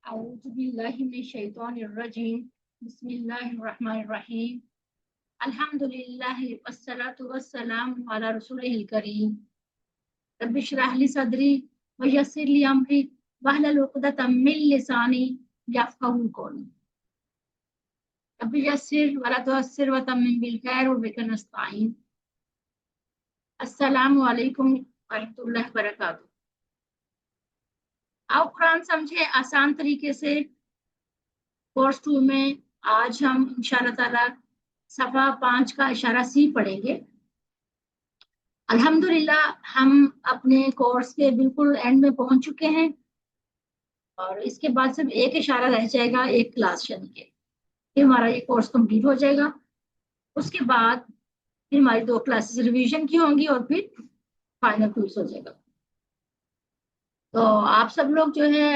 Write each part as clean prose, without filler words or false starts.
أعوذ بالله من الشيطان الرجيم بسم الله الرحمن الرحيم الحمد لله والصلاة والسلام على رسوله الكريم رب اشرح لي صدري ويسر لي أمري واحلل عقدة من لساني يفقهوا قولي رب يسر ولا تعسر وتمم بالخير وبك نستعين السلام عليكم ورحمة الله وبركاته. आओ कुरान समझे आसान तरीके से। कोर्स 2 में आज हम इंशाअल्लाह ताला सफ़ा 5 का इशारा सी पढ़ेंगे। अल्हम्दुलिल्लाह हम अपने कोर्स के बिल्कुल एंड में पहुंच चुके हैं और इसके बाद सिर्फ एक इशारा रह जाएगा, एक क्लास यानी के फिर हमारा ये कोर्स कंप्लीट हो जाएगा। उसके बाद फिर हमारी 2 क्लासेस रिवीजन की होंगी और फिर फाइनल क्विज हो जाएगा। तो आप सब लोग जो है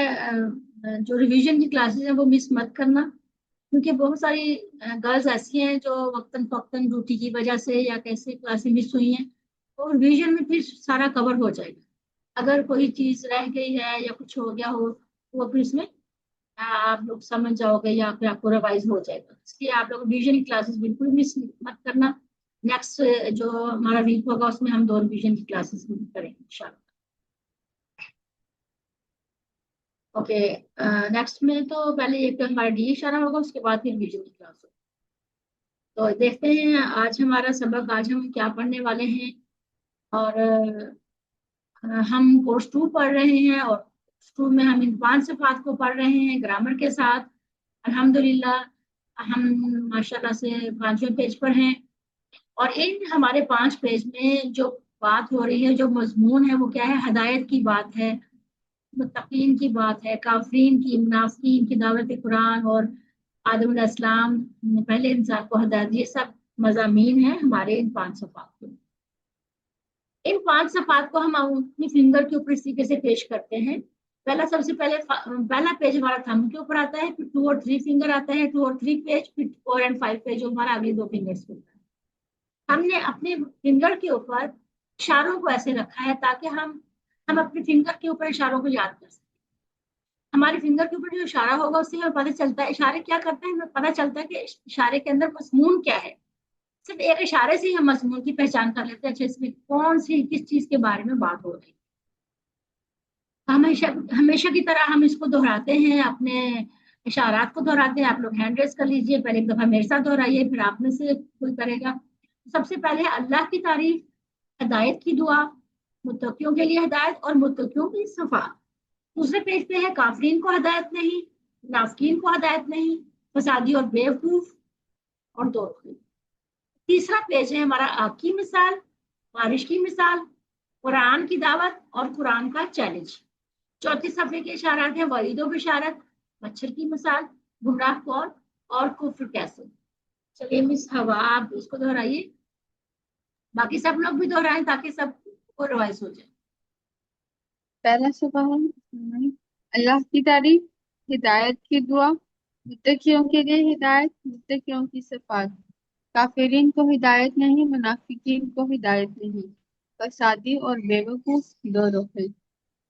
जो रिवीजन की क्लासेस हैं वो मिस मत करना, क्योंकि बहुत सारी गर्ल्स ऐसी हैं जो वक्तन फक्तन ड्यूटी की वजह से या कैसे क्लासेस मिस हुई हैं, तो रिवीजन में फिर सारा कवर हो जाएगा। अगर कोई चीज रह गई है या कुछ हो गया हो वो फिर इसमें आप लोग समझ जाओगे या फिर आपको रिवाइज हो जाएगा। इसलिए आप लोग रिवीजन की क्लासेस बिल्कुल मिस मत करना। नेक्स्ट जो हमारा वीक होगा उसमें हम 2 रिवीजन की क्लासेस भी करेंगे इंशाल्लाह। ओके, नेक्स्ट में तो पहले एक हमारा डी इशारा होगा, उसके बाद फिर रिवीजन की क्लास होगी। तो देखते हैं आज हमारा सबक, आज हम क्या पढ़ने वाले हैं। और हम कोर्स 2 पढ़ रहे हैं और कोर्स 2 में हम इन 5 सिफात को पढ़ रहे हैं ग्रामर के साथ। अल्हम्दुलिल्लाह हम माशाल्लाह से 5वें पेज पर हैं और इन हमारे 5 पेज में जो बात हो रही है, जो मजमून है वो क्या है? हदायत की बात है, मुत्तकीन की बात है, काफरीन की, मुनाफिकीन की दावत कुरान और आदम अलैहिस्सलाम पहले इंसान को हदायत, ये सब मज़ामीन हैं हमारे इन 5 सफ़ात में। इन 5 सफ़ात को हम अपनी फिंगर के ऊपर इस तरीके से पेश करते हैं। सबसे पहले पहला पेज हमारा थंब के ऊपर आता है, फिर 2 और 3 फिंगर आता है, 2 और 3 पेज, फिर 4 एंड 5 पेज जो हमारा अगले 2 फिंगर्स होता है। हमने अपने फिंगर के ऊपर इशारों को ऐसे रखा है ताकि हम अपने फिंगर के ऊपर इशारों को याद कर सकें। हमारे फिंगर के ऊपर जो इशारा होगा उससे हमें पता चलता है इशारे क्या करते हैं, हमें पता चलता है कि इशारे के अंदर मजमून क्या है। सिर्फ एक इशारे से ही हम मजमून की पहचान कर लेते हैं, अच्छा इसमें कौन सी किस चीज के बारे में बात हो रही है। हमेशा हमेशा की तरह हम इसको दोहराते हैं, अपने इशारात को दोहराते हैं। आप लोग हैंड रेस कर लीजिए, पहले एक दफा मेरे साथ दोहराइए, फिर आप में से कोई करेगा। सबसे पहले अल्लाह की तारीफ, हिदायत की दुआ, मुत्तकियों के लिए हिदायत और मुत्तकियों की सफा। दूसरे पेज पे है काफरीन को हदायत नहीं, नाफकीन को हदायत नहीं, फसादी और बेवकूफ और दो। तीसरा पेज है हमारा आग की मिसाल, बारिश की मिसाल, कुरान की दावत और कुरान का चैलेंज। चौथे सफे के इशारात हैं वईद व बिशारत, मच्छर की मिसाल, गुमराह कौन और कुफ्र कैसे। चलिए मिस हवा आप इसको दोहराइए, बाकी सब लोग भी दोहराएं ताकि सबको रिवाइज हो जाए। पहला सवाल है अल्लाह की तारीफ, हिदायत की दुआ, मुत्तकियों के लिए हिदायत, मुत्तकियों की सिफात। काफिरीन को हिदायत नहीं, मुनाफिकीन को हिदायत नहीं, फसादी और बेवकूफ दो रुख।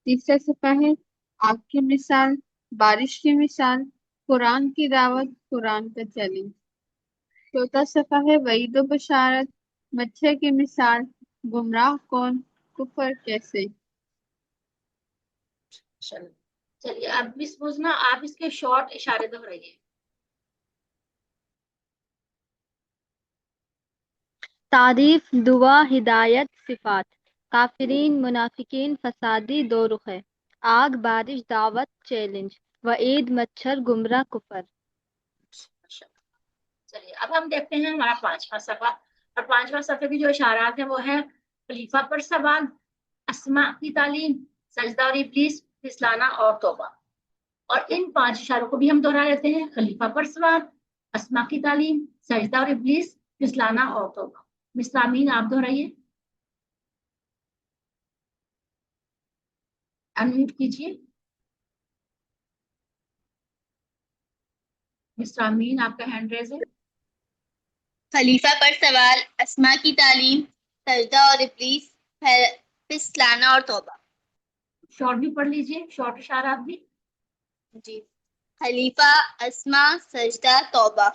तीसरा सफा है आग की मिसाल, बारिश की मिसाल, कुरान की दावत, कुरान का चैलेंज। चौथा सफा है वईद व बशारत, मच्छर की मिसाल, गुमराह कौन, कुफर कैसे। चलिए अब मिस मुजना आप इसके शॉर्ट इशारे दोहराइए। तारीफ, दुआ, हिदायत, सिफात। काफिरीन, मुनाफिकीन, फसादी, दो रुख है। आग, बारिश, दावत, चैलेंज। वईद, मच्छर, गुमराह, कुफर। चलिए अब हम देखते हैं हमारा 5वां सफा। और 5वां सफे की जो इशारात है वो है खलीफा पर सवाल, अस्मा की तालीम, सजदा और इब्लीस, फिसलाना और तौबा। और इन 5 इशारों को भी हम दोहरा लेते हैं, खलीफा पर सवाल, अस्मा की तालीम, सजदा और इब्लीस, फिसलाना और तौबा। मिस्लामीन आप दोहराइए, अनम्यूट कीजिए। मिस्लामीन आपका हैंड रेज है। खलीफा पर सवाल, अस्मा की तालीम, सजदा और इब्लीस, फिसलाना और तौबा। शॉर्ट भी पढ़ लीजिए, शॉर्ट इशारा भी। जी। खलीफा, अस्मा, सजदा, तौबा।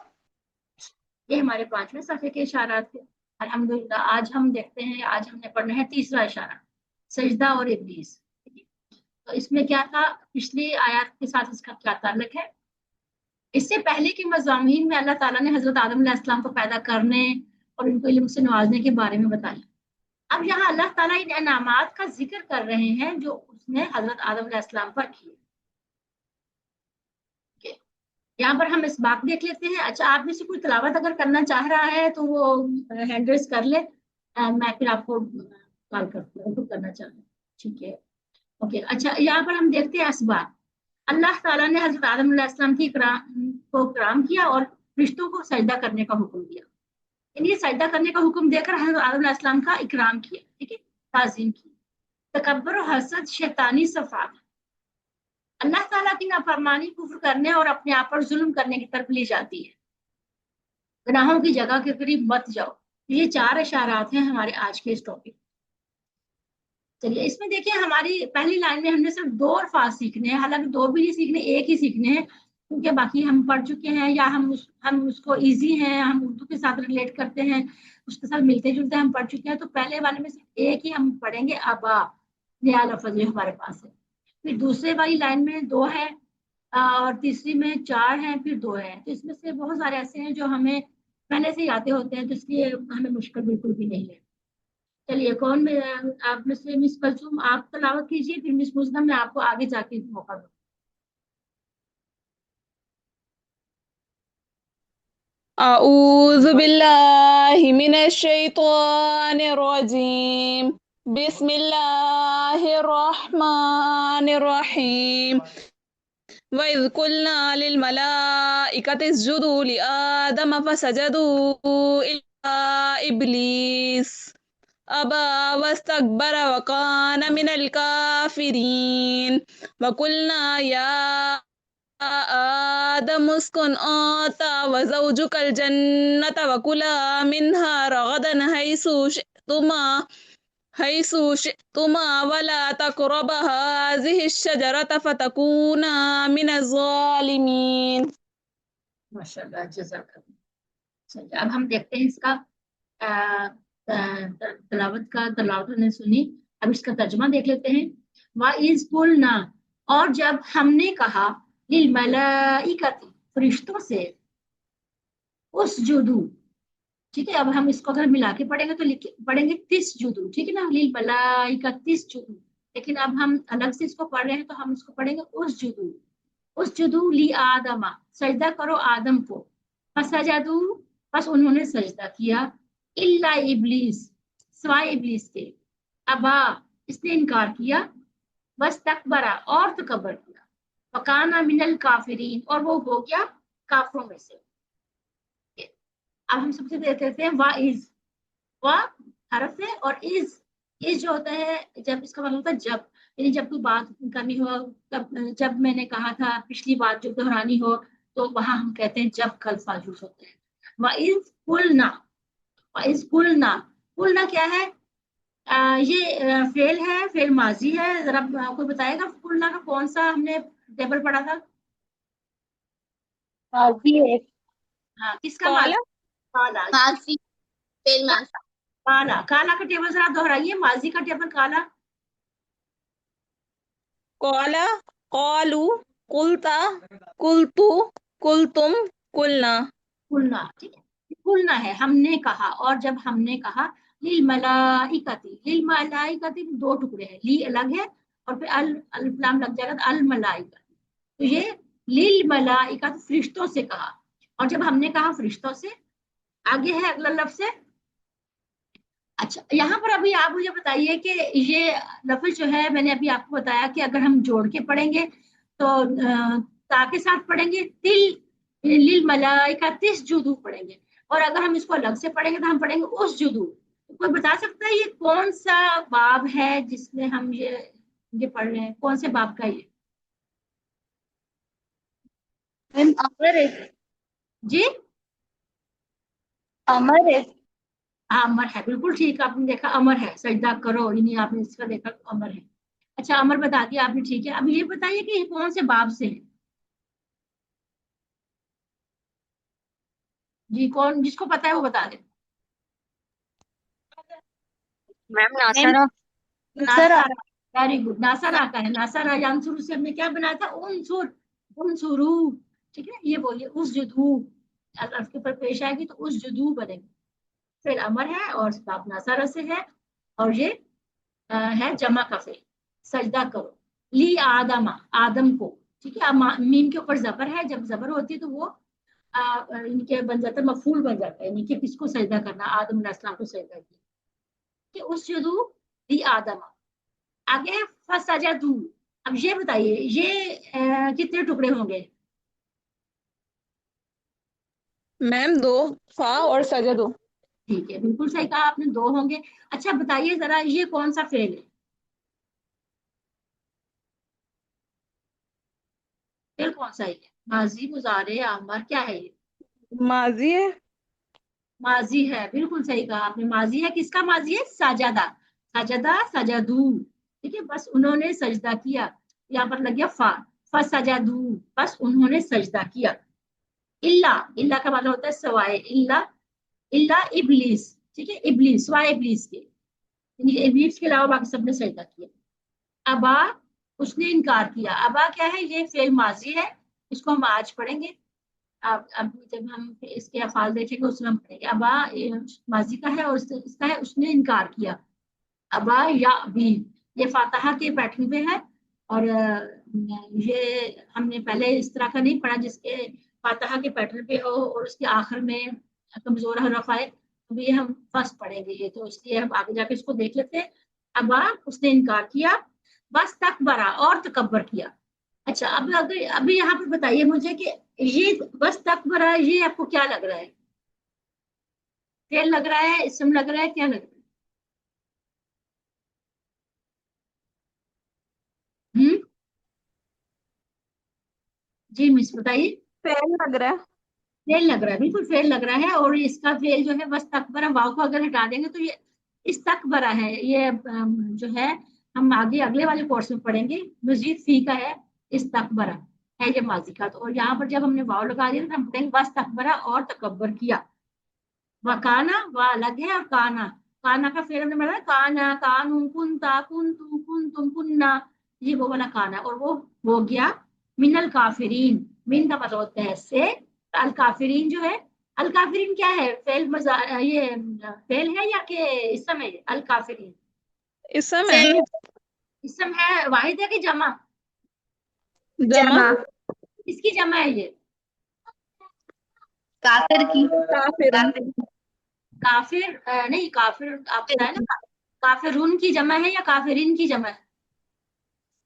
ये हमारे 5वें सफ़े के इशारात थे। अल्हम्दुलिल्लाह आज हम देखते हैं, आज हमने पढ़ना है तीसरा इशारा, सजदा और इब्लीस। तो इसमें क्या था, पिछली आयत के साथ इसका क्या ताल्लुक है? इससे पहले के मज़ामीन में अल्लाह ताला ने हजरत आदम अलैहिस्सलाम को पैदा करने और उनको इल्म से नवाजने के बारे में बताया। अब यहाँ अल्लाह ताला इन इनामात का जिक्र कर रहे हैं जो उसने हजरत आदम अलैहिस्सलाम पर किए। यहाँ पर हम इस बात देख लेते हैं। अच्छा, आप में से कोई तिलावत अगर करना चाह रहा है तो वो हैंड रेज कर ले, मैं फिर आपको कॉल करती हूँ करना चाह रहे हैं। ठीक है, ओके। अच्छा, यहाँ पर हम देखते हैं असबाब। अल्लाह ताला ने हजरत आदम अलैहिस्सलाम की को इकराम किया और फरिश्तों को सजदा करने का हुक्म दिया। यानी सजदा करने का हुक्म देकर हजरत आदम अलैहिस्सलाम का इकराम किया, ठीक है, ताज़ीम की। तकब्बुर और हसद शैतानी सफात, अल्लाह ताला की नाफरमानी, कुफ्र करने और अपने आप पर जुल्म करने की तरफ ले जाती है। गुनाहों की जगह के करीब मत जाओ। ये 4 इशारात हैं हमारे आज के इस टॉपिक। चलिए, इसमें देखिए हमारी पहली लाइन में हमने सिर्फ 2 अल्फाज सीखने हैं, हालांकि 2 भी नहीं सीखने, एक ही सीखने हैं, क्योंकि बाकी हम पढ़ चुके हैं या हम उसको इजी हैं, हम उर्दू के साथ रिलेट करते हैं, उसके साथ मिलते जुलते हम पढ़ चुके हैं। तो पहले वाले में सिर्फ एक ही हम पढ़ेंगे, अबा, नया लफ्ज जो हमारे पास है। फिर दूसरे वाली लाइन में 2 है और तीसरी में 4 हैं, फिर 2 है। तो इसमें से बहुत सारे ऐसे हैं जो हमें पहले से ही आते होते हैं, तो इसलिए हमें मुश्किल बिल्कुल भी नहीं है। चलिए, कौन में आप में से मिस कलसुम आप तलावत कीजिए, फिर मिस मुस्लिम मैं आपको आगे जाके मौका दूँ। أعوذ بالله من الشيطان الرجيم. بسم الله الرحمن الرحيم. وإذ قلنا للملائكة اسجدوا لآدم فسجدوا إلا إبليس أبى واستكبر وكان من الكافرين. وقلنا يا آدم اسكن أنت وزوجك الجنة وكلا منها رغدا حيث شئتما ولا تقربا هذه الشجرة فتكونا من الظالمين. माशाल्लाह, जज़ाकल्लाह। चलिए, अब हम देखते हैं इसका तलावत ने सुनी, अब इसका तर्जुमा देख लेते हैं। वा इज़ कुलना, और जब हमने कहा, लिल मलाइकति, फरिश्तों से, उसजुदू, ठीक है। अब हम इसको अगर मिला के पढ़ेंगे तो पढ़ेंगे तिस्जुदू, ठीक है ना, लिल मलाइका तिस्जुदू। लेकिन अब हम अलग से इसको पढ़ रहे हैं तो हम इसको पढ़ेंगे उसजुदू ली आदमा, सजदा करो आदम को। फसजदू, बस उन्होंने सजदा किया, इल्ला इब्लीस, सिवाय इब्लीस के, अबा, इसने इनकार किया, बस तकबरा, और तकबर किया, वकाना मिनल काफिरीन, और वो हो गया काफरों में से। अब हम सबसे देते हैं वा इज, वा हरफ है और इज जो होता है, जब इसका मतलब होता है जब, यानी जब कोई बात करनी हो, जब मैंने कहा था पिछली बात जो दोहरानी हो, तो वहां हम कहते हैं जब का अल्फाज यूज होते हैं। वा इज कुलना, वा इज कुलना, कुलना क्या है? ये फेल है, फेल माजी है। जरा कोई बताएगा कुलना का कौन सा हमने टेबल पढ़ा था? माजी है। हाँ, किसका माजी? काला, माजी, फेल माजी। काला, काला का टेबल जरा दोहराइए, माजी का टेबल काला। قال قالوا قلت قلت قلتم قلنا. कुलना, ठीक है, कुलना है हमने कहा, और जब हमने कहा, लिल मलाइकती, लिल मलाइकती 2 टुकड़े हैं, ली अलग है और फिर अलिफ लाम लग जाएगा तो अल मलाइकती। तो ये लिल मलाइकत, फरिश्तों से कहा, और जब हमने कहा फरिश्तों से, आगे है अगला लफ्ज है। अच्छा, यहाँ पर अभी आप मुझे बताइए कि ये लफ्ज जो है, मैंने अभी आपको बताया कि अगर हम जोड़ के पढ़ेंगे तो ता के साथ पढ़ेंगे लिल मलाइका तिस्जुदू पढ़ेंगे, और अगर हम इसको अलग से पढ़ेंगे तो हम पढ़ेंगे उसजुदू। तो कोई बता सकता है ये कौन सा बाब है जिसमें हम ये पढ़ रहे हैं, कौन से बाब का ये? अमर है। जी, अमर है। अमर है, बिल्कुल ठीक, आपने देखा अमर है, सजदा करो, यानी आपने इसका देखा अमर है। अच्छा, अमर बता दिया आपने, ठीक है। अब ये बताइए कि ये कौन से बाब से है? جی کون جس کو پتا ہے وہ بتا دیں. میم ناصرہ. ناصرہ. Very good. ناصرہ کا ہے. ناصرہ ینصر سے ہم نے کیا بنایا تھا؟ انصر. انصرو. ٹھیک ہے. یہ بولیے اسجدو. اگر اس کے اوپر پیش آئے گی تو اسجدو بنے گی. فعل امر ہے اور باب ناصرہ سے ہے اور یہ ہے جمع کا فعل. سجدہ کرو. لی آدم. آدم کو. ٹھیک ہے. اب میم کے اوپر زبر ہے. جب زبر ہوتی ہے تو وہ ان کے بن جاتا ہے مفعول بن جاتا ہے. یعنی کہ کس کو سجدہ کرنا؟ آدم علیہ السلام کو سجدہ کیا کہ اسجدو لی آدم. آگے ہے فسجدو. اب یہ بتائیے یہ کتنے ٹکڑے ہوں گے؟ میم 2 فا اور سجدو. ٹھیک ہے بالکل صحیح کہا آپ نے. 2 ہوں گے. اچھا بتائیے ذرا یہ کون سا فعل ہے؟ فعل کون سا ہے؟ ماضی مضارع امر کیا ہے؟ یہ ماضی ہے. ماضی ہے. بالکل صحیح کہا آپ نے. ماضی ہے. کس کا ماضی ہے؟ سجدہ. سجدہ سجدو. ٹھیک ہے. بس انہوں نے سجدہ کیا. یہاں پر لگ گیا فا. فسجدو. بس انہوں نے سجدہ کیا. اللہ. اللہ کا مطلب ہوتا ہے سوائے. اللہ. اللہ ابلیس. ٹھیک ہے. ابلیس سوائے ابلیس کے. یعنی کہ ابلیس کے علاوہ باقی سب نے سجدہ کیا. ابا. اس نے انکار کیا. ابا کیا ہے؟ یہ فعل ماضی ہے. اس کو ہم آج پڑھیں گے. اب جب ہم اس کے افعال دیکھیں گے اس میں ہم پڑھیں گے. ابا ماضی کا ہے اور اس کا ہے اس نے انکار کیا. ابا یا ابی. یہ فاتحہ کے پیٹرن پہ ہے اور یہ ہم نے پہلے اس طرح کا نہیں پڑھا جس کے فاتحہ کے پیٹرن پہ ہو اور اس کے آخر میں کمزور حرف آئے. اب یہ ہم فرسٹ پڑھیں گے. یہ تو اس لیے ہم آگے جا کے اس کو دیکھ لیتے ہیں. ابا اس نے انکار کیا. بس تکبرا اور تکبر کیا. اچھا اب ابھی یہاں پہ بتائیے مجھے کہ یہ بس تکبرا یہ آپ کو کیا لگ رہا ہے؟ فعل لگ رہا ہے؟ اسم لگ رہا ہے؟ کیا لگ رہا ہے؟ جی مس بتائیے. فعل لگ رہا ہے. فعل لگ رہا ہے. بالکل فعل لگ رہا ہے اور اس کا فعل جو ہے بس تکبرا واو کو اگر ہٹا دیں گے تو یہ استکبرا ہے. یہ جو ہے ہم آگے اگلے والے کورس میں پڑھیں گے. مزید فی کا ہے. استکبرا ہے یہ ماضی کا. اور یہاں پر جب ہم نے واو لگا دیا تو ہم پڑھیں گے بس تکبرا اور تکبر کیا. وکانا وا الگ ہے اور کانا. کانا کا فعل ہم نے پڑھا کانا کانو کنتا کنتو کنتم کننا. یہ وہ والا کانا اور وہ ہو گیا من الکافرین. من کا مطلب ہوتا ہے سے. الکافرین جو ہے الکافرین کیا ہے؟ فعل یہ فعل ہے یا کہ اسم ہے؟ الکافرین اسم ہے. اسم ہے. واحد ہے کہ جمع؟ جمع. اس کی جمع ہے یہ. کافر کی. کافر. کافر نہیں. کافر آپ بتائیں نا. کافرون کی جمع ہے یا کافرین کی جمع ہے؟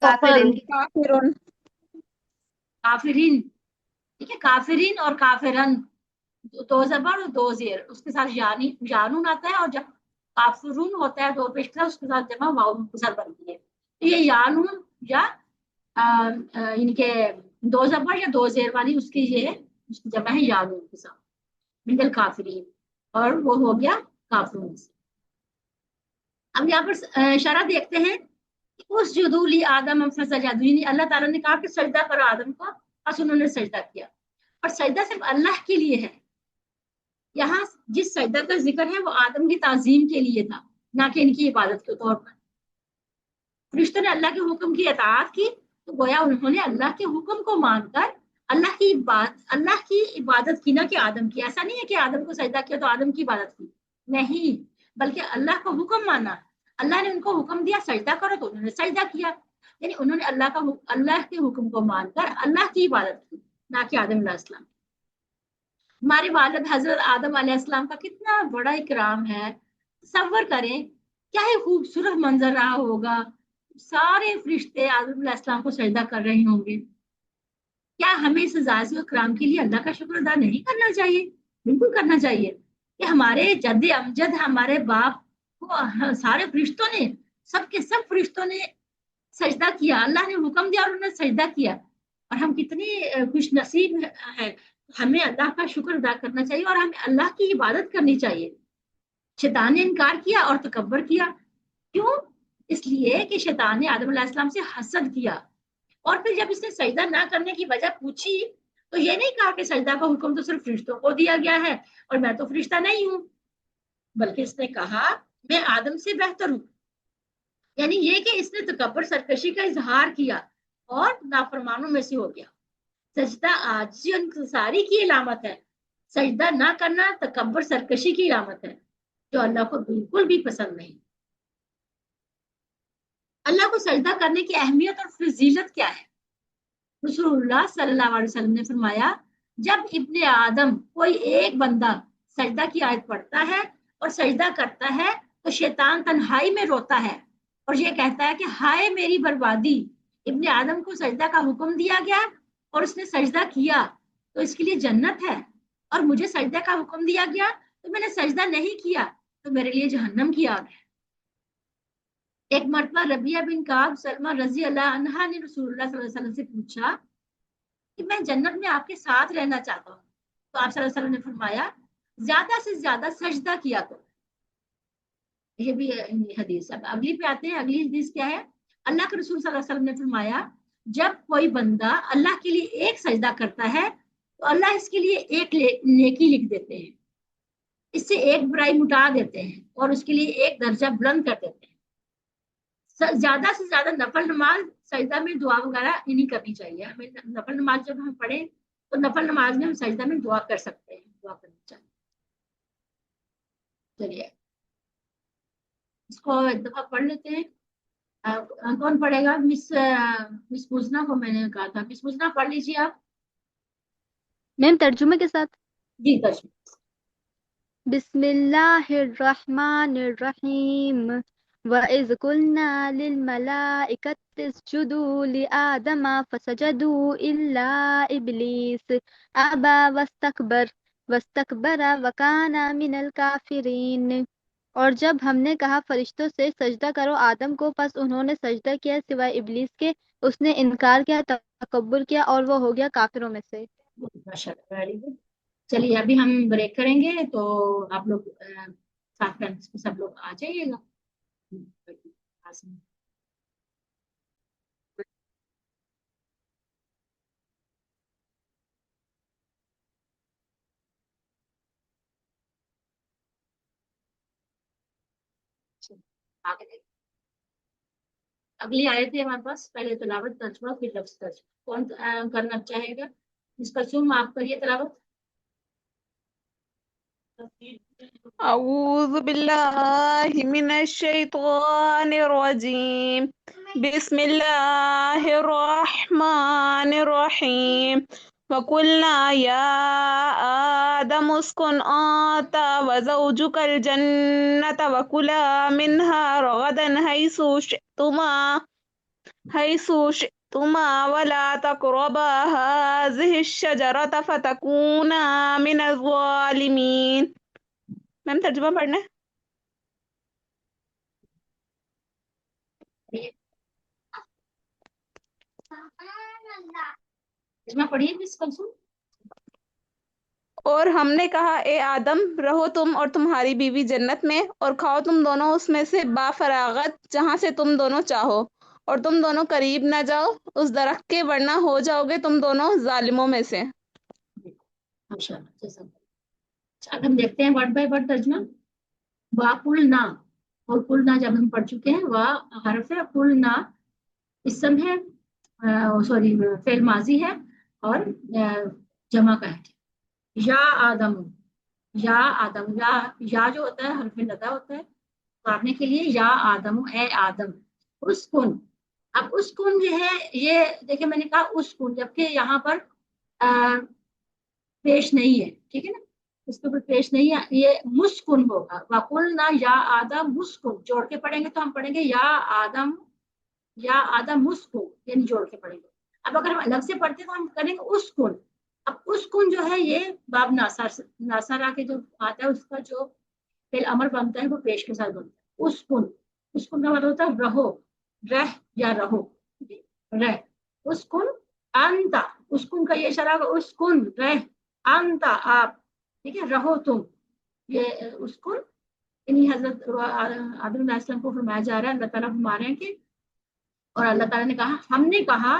کافرین. کافرون. کافرین. ٹھیک ہے. کافرین اور کافرن. 2 زبر اور 2 زیر. اس کے ساتھ جانون آتا ہے اور جب کافرون ہوتا ہے 2 پیش کے ساتھ اس کے ساتھ جمع واو مختصر بنتی ہے. یہ یانون یا ان کے 2 زبر یا 2 زیر والی اس کی یہ اس کی جمع ہے یانون کے ساتھ. من الکافرین اور وہ ہو گیا کافرون سے. اب یہاں پر شرح دیکھتے ہیں. اس جدولی آدم فسجدوا. یعنی اللہ تعالیٰ نے کہا کہ سجدہ کرو آدم کو. بس انہوں نے سجدہ کیا اور سجدہ صرف اللہ کے لیے ہے. یہاں جس سجدہ کا ذکر ہے وہ آدم کی تعظیم کے لیے تھا نہ کہ ان کی عبادت کے طور پر. فرشتوں نے اللہ کے حکم کی اطاعت کی تو گویا انہوں نے اللہ کے حکم کو مان کر اللہ کی عبادت کی نہ کہ آدم کی. ایسا نہیں ہے کہ آدم کو سجدہ کیا تو آدم کی عبادت کی. نہیں بلکہ اللہ کا حکم مانا. اللہ نے ان کو حکم دیا سجدہ کرو تو انہوں نے سجدہ کیا. یعنی انہوں نے اللہ کے حکم کو مان کر اللہ کی عبادت کی نہ کہ آدم علیہ السلام. ہمارے والد حضرت آدم علیہ السلام کا کتنا بڑا اکرام ہے. تصور کریں کیا ہی خوبصورت منظر رہا ہوگا. سارے فرشتے آدم علیہ السلام کو سجدہ کر رہے ہوں گے. کیا ہمیں اس اعزاز و اکرام کے لیے اللہ کا شکر ادا نہیں کرنا چاہیے؟ بالکل کرنا چاہیے. کہ ہمارے جد امجد ہمارے باپ کو سارے فرشتوں نے سب کے سب فرشتوں نے سجدہ کیا. اللہ نے حکم دیا اور انہوں نے سجدہ کیا. اور ہم کتنی خوش نصیب ہیں. ہمیں اللہ کا شکر ادا کرنا چاہیے اور ہمیں اللہ کی عبادت کرنی چاہیے. شیطان نے انکار کیا اور تکبر کیا. کیوں؟ اس لیے کہ شیطان نے آدم علیہ السلام سے حسد کیا اور پھر جب اس نے سجدہ نہ کرنے کی وجہ پوچھی تو یہ نہیں کہا کہ سجدہ کا حکم تو صرف فرشتوں کو دیا گیا ہے اور میں تو فرشتہ نہیں ہوں، بلکہ اس نے کہا میں آدم سے بہتر ہوں، یعنی یہ کہ اس نے تکبر سرکشی کا اظہار کیا اور نافرمانوں میں سے ہو گیا۔ سجدہ عاجزی اور انکساری کی علامت ہے، سجدہ نہ کرنا تکبر سرکشی کی علامت ہے جو اللہ کو بالکل بھی پسند نہیں۔ اللہ کو سجدہ کرنے کی اہمیت اور فضیلت کیا ہے؟ رسول اللہ صلی اللہ علیہ وسلم نے فرمایا جب ابن آدم کوئی ایک بندہ سجدہ کی آیت پڑھتا ہے اور سجدہ کرتا ہے تو شیطان تنہائی میں روتا ہے اور یہ کہتا ہے کہ ہائے میری بربادی، ابن آدم کو سجدہ کا حکم دیا گیا اور اس نے سجدہ کیا تو اس کے لیے جنت ہے، اور مجھے سجدہ کا حکم دیا گیا تو میں نے سجدہ نہیں کیا تو میرے لیے جہنم کی آگ ہے۔ ایک مرتبہ ربیہ بن کعب سلمہ رضی اللہ عنہا نے رسول اللہ صلی اللہ علیہ وسلم سے پوچھا کہ میں جنت میں آپ کے ساتھ رہنا چاہتا ہوں، تو آپ صلی اللہ علیہ وسلم نے فرمایا زیادہ سے زیادہ سجدہ کیا کرو۔ یہ بھی حدیث ہے۔ اگلی پہ آتے ہیں، اگلی حدیث کیا ہے؟ اللہ کے رسول صلی اللہ علیہ وسلم نے فرمایا جب کوئی بندہ اللہ کے لیے ایک سجدہ کرتا ہے تو اللہ اس کے لیے ایک نیکی لکھ دیتے ہیں، اس سے ایک برائی مٹا دیتے ہیں اور اس کے لیے ایک درجہ بلند کر دیتے ہیں۔ زیادہ سے زیادہ نفل نماز سجدہ میں دعا وغیرہ نہیں کرنی چاہیے ہمیں۔ نفل نماز جب ہم پڑھیں تو نفل نماز میں ہم سجدہ میں دعا کر سکتے ہیں، دعا کرنی چاہیے۔ چلیے اس کو ایک دفعہ پڑھ لیتے ہیں۔ کون پڑھے گا؟ مس مزنہ کو میں نے کہا تھا، مس مزنہ پڑھ لیجیے آپ۔ میم ترجمے کے ساتھ۔ جی ترجمہ۔ بسم اللہ الرحمن الرحیم وَإِذْ قُلْنَا لِلْمَلَائِكَةِ اسْجُدُوا لِآدَمَ فَسَجَدُوا إِلَّا إِبْلِيسَ أَبَى وَاسْتَكْبَرَ وَكَانَ مِنَ الْكَافِرِينَ۔ اور جب ہم نے کہا فرشتوں سے سجدہ کرو آدم کو، پس انہوں نے سجدہ کیا سوائے ابلیس کے، اس نے انکار کیا، تکبر کیا اور وہ ہو گیا کافروں میں سے۔ ماشاءاللہ، ویری گڈ۔ چلیے ابھی ہم بریک کریں گے تو آپ لوگ ساتھ میں سب لوگ آ جائیے گا۔ اگلی آیت ہے ہمارے پاس، پہلے تلاوت ترجمہ پھر لفظ ترجمہ۔ کون کرنا چاہے گا؟ اس کا سم آپ کریے تلاوت۔ أعوذ بالله من الشيطان الرجيم. بسم الله الرحمن الرحيم. وقلنا يا آدم اسكن أنت وزوجك الجنة وكلا منها رغدا حيث شئتما ولا تقربا هذه الشجرة فتكونا من الظالمين۔ میم ترجمہ پڑھنا ہے؟ ترجمہ پڑھیے مس کلثوم۔ اور ہم نے کہا اے آدم رہو تم اور تمہاری بیوی جنت میں اور کھاؤ تم دونوں اس میں سے با فراغت جہاں سے تم دونوں چاہو، اور تم دونوں قریب نہ جاؤ اس درخت کے ورنہ ہو جاؤ گے تم دونوں ظالموں میں سے۔ اب ہم دیکھتے ہیں ورڈ بائی ورڈ ترجمہ۔ وَقُلْنَا، اور قلنا جب ہم پڑھ چکے ہیں، وا حرف ہے، قلنا اسم ہے، سوری فعل ماضی ہے اور جمع کا ہے۔ یا آدم، یا آدم، یا جو ہوتا ہے حرف ندا ہوتا ہے پڑھنے کے لیے، یا آدم اے آدم، اسکن۔ اب اسکن جو ہے یہ دیکھیں میں نے کہا اسکن، جبکہ یہاں پر پیش نہیں ہے، ٹھیک ہے نا، اس کے اوپر پیش نہیں ہے، یہ مسکن ہوگا۔ وَقُلْنَا یا آدم مسکن، جوڑ کے پڑھیں گے تو ہم پڑھیں گے یا آدم مسکن، یعنی جوڑ کے پڑھیں گے۔ اب اگر ہم الگ سے پڑھتے ہیں تو ہم کریں گے اسکن۔ اب اسکن جو ہے یہ باب ناصرہ کے جو آتا ہے اس کا جو فعل امر بنتا ہے وہ پیش کے ساتھ بنتا ہے۔ اسکن، اسکن کا مطلب ہوتا ہے رہو، رہ یا رہو، رہ۔ اسکن انتا، اسکن کا یہ اشارہ ہوگا، اسکن رہ، انتا آپ، ٹھیک ہے، رہو تم، یہ اسکن۔ انہیں حضرت آدم علیہ السلام کو فرمایا جا رہا ہے، اللہ تعالیٰ فرما رہے ہیں کہ اور اللہ تعالیٰ نے کہا، ہم نے کہا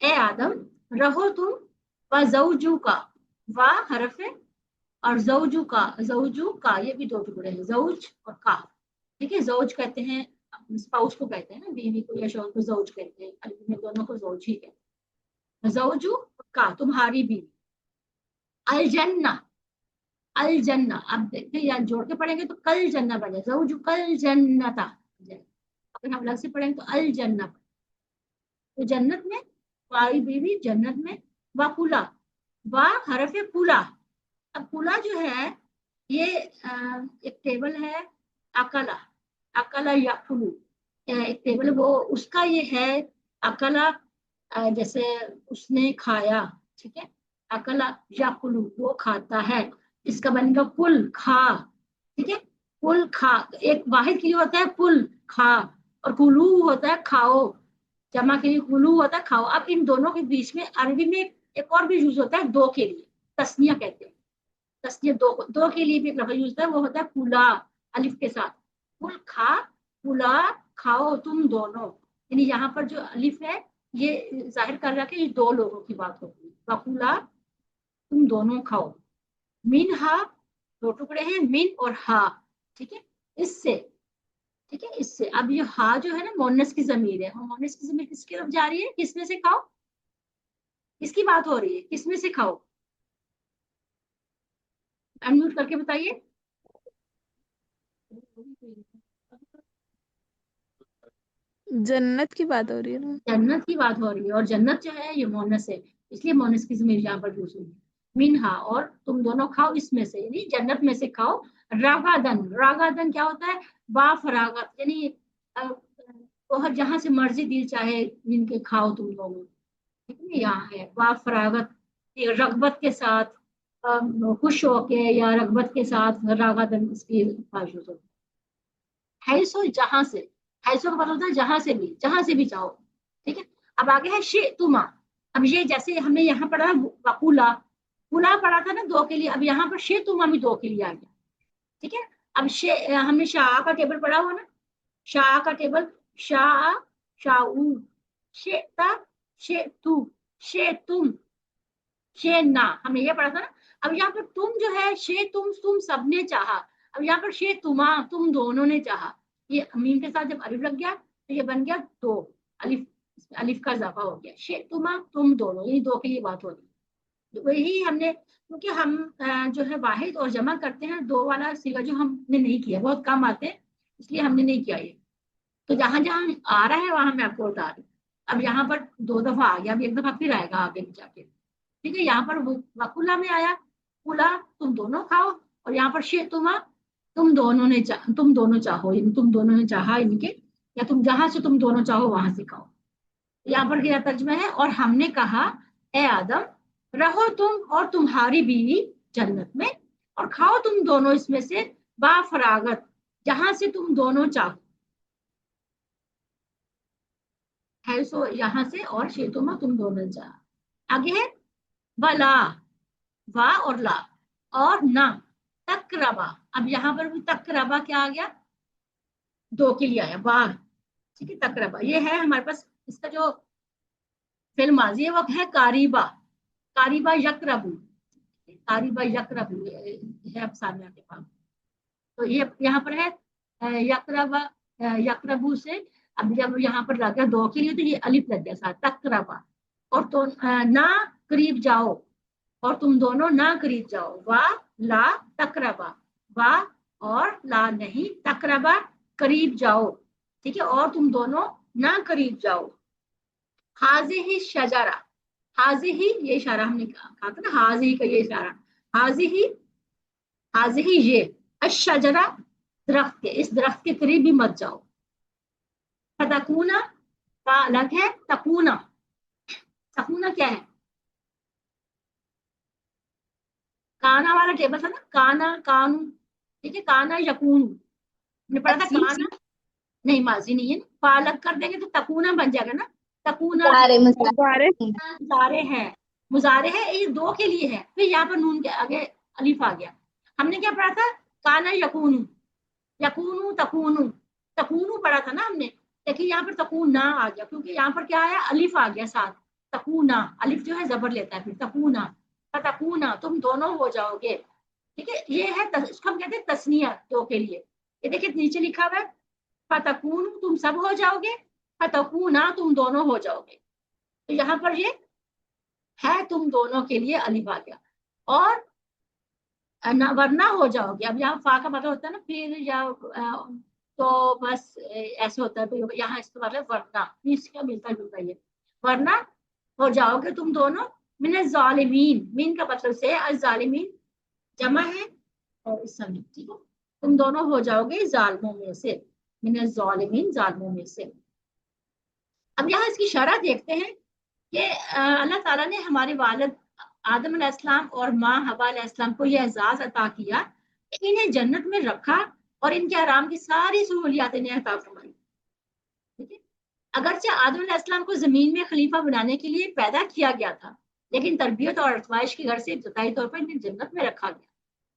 اے آدم رہو تم व ज़ौजू का, वा हरफ है, और ज़ौजू का ये भी दो टुकड़े हैं, ज़ौज और का। ठीक है, ज़ौज कहते हैं स्पाउस को, कहते हैं ना, बीवी को या शौहर को ज़ौज कहते हैं, अरबी में दोनों को ज़ौज ही कहते हैं। ज़ौजू का तुम्हारी बीवी। अल जन्ना, अल जन्ना, अब देखते या जोड़ के पढ़ेंगे तो कल जन्ना बने, ज़ौजू कल जन्नता। अगर हम अलग से पढ़ेंगे तो अल जन्ना, तो जन्नत में, तुम्हारी बीवी जन्नत में। वाकुला, वा हरफ कुला। अब कुला जो है ये एक टेबल है, अकला, अकला याकुलू, एक टेबल वो उसका ये है, अकला जैसे उसने खाया, ठीक है, अकला याकुलू वो खाता है, इसका बनेगा कुल खा। ठीक है, कुल खा, एक वाहिद के लिए होता है कुल खा, और कुलू होता है खाओ, जमा के लिए कुलू होता है खाओ। अब इन दोनों के बीच में अरबी में एक और भी यूज होता है दो के लिए, तस्निया कहते हैं, तस्निया दो के लिए भी एक लफ्ज यूज होता है, वो होता है कुला, अलिफ के साथ, कुल खा, कुला खाओ तुम दोनों। यानी यहाँ पर जो अलिफ है ये जाहिर कर रहा है कि ये दो लोगों की बात होगी, वकुला तुम दोनों खाओ। मिन हा, दो टुकड़े हैं, मिन और हा, ठीक है, इससे, ठीक है, इससे। अब ये हा जो है ना मोनस की जमीर है, और मोनस की जमीर किसकी तरफ जा रही है, किसमें से खाओ, किसकी बात हो रही है, किसमें से खाओ, अनम्यूट करके बताइए। जन्नत की बात हो रही है ना। जन्नत की बात हो रही है, और जन्नत जो है ये मोनस है, इसलिए मोनस की जमीर यहाँ पर यूज हुई है। मिनहा, और तुम दोनों खाओ इसमें से, यानी जन्नत में से खाओ। रागादन, रागादन क्या होता है, बाफरागत, यानी और जहां से मर्जी दिल चाहे जिनके खाओ तुम लोग, ठीक है, यहाँ है बाफरागत, रगबत के साथ, खुश होके या रगबत के साथ, रागादन इसकी बाजू है सो, जहां से, है सो का मतलब होता है जहां से भी चाहो। ठीक है, अब आगे है शे तुमा। अब ये जैसे हमने यहाँ पढ़ा वकुला, कुला पढ़ा था ना दो के लिए, अब यहाँ पर शे तुमा भी दो के लिए आ गया। ठीक है, अब शे हमने शाह का टेबल पढ़ा हुआ ना, शाह का टेबल, शाह, शाऊ, शेता, शे तू, शे तुम, शे ना, हमने ये पढ़ा था ना। अब यहाँ पर तुम जो है शे तुम सबने चाहा, अब यहाँ पर शे तुमा तुम दोनों ने चाहा, ये मीम के साथ जब अलिफ लग गया तो ये बन गया दो, अलिफ, अलिफ का इजाफा हो गया, शे तुमा तुम दोनों, ये दो की ये बात हो रही। वही हमने, क्योंकि हम जो है वाहिद और जमा करते हैं, दो वाला सीगा जो हमने नहीं किया, बहुत कम आते हैं इसलिए हमने नहीं किया ये, तो जहां जहां आ रहा है वहां मैं आपको बता रही हूँ। अब यहाँ पर दो दफा आ गया, अब एक दफा फिर आएगा आगे जाके। ठीक है, यहाँ पर वकुला में आया कुला तुम दोनों खाओ, और यहाँ पर शे तुमा तुम दोनों ने तुम दोनों चाहो, यानी तुम दोनों ने चाहा इनके, या तुम जहां से तुम दोनों चाहो वहां से खाओ। यहाँ पर क्या तर्जुमा है, और हमने कहा ए आदम रहो तुम और तुम्हारी बीवी जन्नत में, और खाओ तुम दोनों इसमें से बाफरागत, जहां से तुम दोनों चाहो, है सो यहाँ से, और शेतुमा तुम दोनों चाह। आगे है वला, वा और ला, और ना, तकरबा। अब यहाँ पर भी तकरबा क्या आ गया, दो के लिए आया वाह। ठीक है, तकरबा ये है हमारे पास, इसका जो फिल्म माजी है वो है कारीबा, कारीबा यकरबू, कारीबा यकरबू है अफसाना के पास। तो ये यहाँ पर है यकरबा, यकरबू से, अब जब यहाँ पर लग गया दो के लिए तो ये अलिफ लग गया साथ, तकरबा, और तो ना करीब जाओ, और तुम दोनों ना करीब जाओ, वाह ला तकरबा, वाह और ला नहीं, तकरबा करीब जाओ। ठीक है, और तुम दोनों ना करीब जाओ। हाजी ही शजारा, हाजी ही ये इशारा हमने कहा था ना, हाजी का ये इशारा, हाजी ही, हाजी ही ये, अशजरा दरख्त के, इस दरख्त के करीब भी मत जाओ। फतकूना का अलग है, तकूना, तकूना क्या है, काना वाला टेबल था ना, काना कानू, ठीक है, काना यकून हमने पढ़ा था, काना नहीं माजी नहीं है, पालक कर देंगे तो तकूना बन जाएगा ना, तकूना मुजारे है, मुजारे है, ये दो के लिए है, फिर यहाँ पर नून के आगे अलिफ आ गया। हमने क्या पढ़ा था, काना यकूनू, यकूनू तकूनू, तकूनू पढ़ा था ना हमने, देखिए यहाँ पर तकून ना आ गया, क्योंकि यहाँ पर क्या आया, अलिफ आ गया साथ, तकूना, अलिफ जो है जबर लेता है, फिर तकूना, फतकूना, तुम दोनों हो जाओगे। ठीक है, ये है इसको हम कहते हैं तस्निया दो के लिए। ये देखिए नीचे लिखा हुआ है फतकून, तुम सब हो जाओगे, फतकूना, तुम दोनों हो जाओगे। तो यहाँ पर ये है तुम दोनों के लिए अलिफ आ गया। और वरना हो जाओगे, अब यहाँ फा का मतलब होता है ना फिर या तो बस ऐसे होता है, तो यहाँ इसका मतलब वरना, इसका मिलता जुलता ये, वरना हो जाओगे तुम दोनों मिन ज़ालिमीन, मीन का मतलब से अज़ालिमीन जमा है और इस समय, ठीक है, तुम दोनों हो जाओगे जालिमों में से, मिन ज़ालिमीन, जालिमों में से। अब यहाँ इसकी शरह देखते हैं कि अल्लाह ताला ने हमारे वालिद आदम अलैहिस्सलाम और माँ हवा अलैहिस्सलाम को यह एजाज अता किया कि इन्हें जन्नत में रखा और इनके आराम की सारी सहूलियात इन्हें अता फरमाई। ठीक है, अगरचे आदम अलैहिस्सलाम को जमीन में खलीफा बनाने के लिए पैदा किया गया था, लेकिन तरबियत और आजमाइश के घर से इब्तदाई तौर पर इन्हें जन्नत में रखा गया।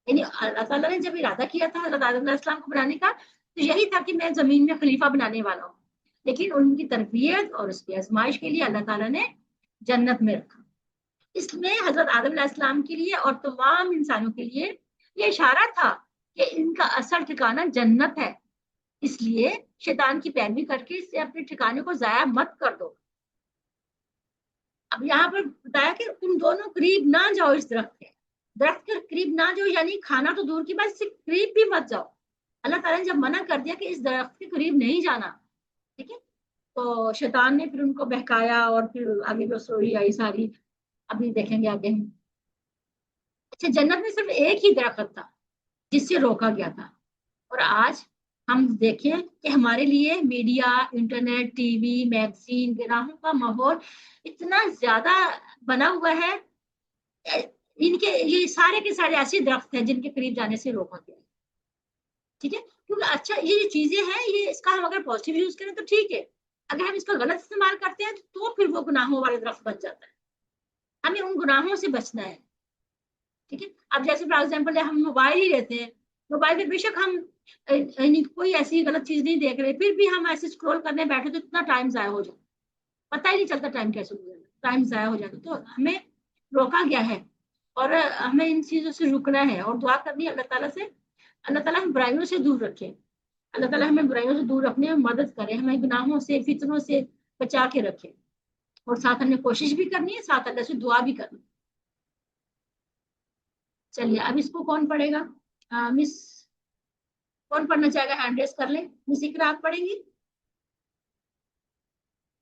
यानी अल्लाह ताला ने जब इरादा किया था हज़रत आदम अलैहिस्सलाम को बनाने का, तो यही था कि मैं जमीन में खलीफा बनाने वाला हूँ, लेकिन उनकी तरबियत और उसकी आजमाइश के लिए अल्लाह ताला ने जन्नत में रखा। इसमें हजरत आदम अलैहिस्सलाम के लिए और तमाम इंसानों के लिए ये इशारा था कि इनका असल ठिकाना जन्नत है, इसलिए शैतान की पैरवी करके इससे अपने ठिकाने को जाया मत कर दो। अब यहाँ पर बताया कि तुम दोनों करीब ना जाओ इस दरख्त के, दरख्त के करीब ना जाओ, यानी खाना तो दूर की बात, इससे करीब भी मत जाओ। अल्लाह ताला ने जब मना कर दिया कि इस दरख्त के करीब नहीं जाना, ठीक है, तो शैतान ने फिर उनको बहकाया और फिर आगे जो स्टोरी आई सारी अभी देखेंगे आगे हम। अच्छा, जन्नत में सिर्फ एक ही दरख्त था जिससे रोका गया था, और आज हम देखें कि हमारे लिए मीडिया, इंटरनेट, टीवी, मैगजीन, गुनाहों का माहौल इतना ज्यादा बना हुआ है, इनके ये सारे के सारे ऐसे दरख्त हैं जिनके करीब जाने से रोका गया है। ठीक है, क्योंकि अच्छा ये जो चीजें हैं ये इसका हम अगर पॉजिटिव यूज करें तो ठीक है, अगर हम इसका गलत इस्तेमाल करते हैं तो फिर वो गुनाहों वाले दरख्त बन जाता है। हमें उन गुनाहों से बचना है। ठीक है, अब जैसे फॉर एग्जाम्पल हम मोबाइल ही लेते हैं, मोबाइल में बेशक हम कोई ऐसी गलत चीज नहीं देख रहे, फिर भी हम ऐसे स्क्रॉल करने बैठे तो इतना टाइम जाया हो जाता, पता ही नहीं चलता टाइम कैसे गुजर, टाइम जाया हो जाता। तो हमें रोका गया है और हमें इन चीजों से रुकना है और दुआ करनी है अल्लाह ताला से, अल्लाह ताला हम बुराइयों से दूर रखे, अल्लाह ताला हमें बुराइयों से दूर रखने में मदद करे, हमें गुनाहों से, फितनों से बचा के रखे, और साथ हमने कोशिश भी करनी है, साथ अल्लाह से दुआ भी करनी है। चलिए अब इसको कौन पढ़ेगा? मिस कौन पढ़ना चाहेगा? हैंड रेस कर ले। मिस इकरा आप पढ़ेंगी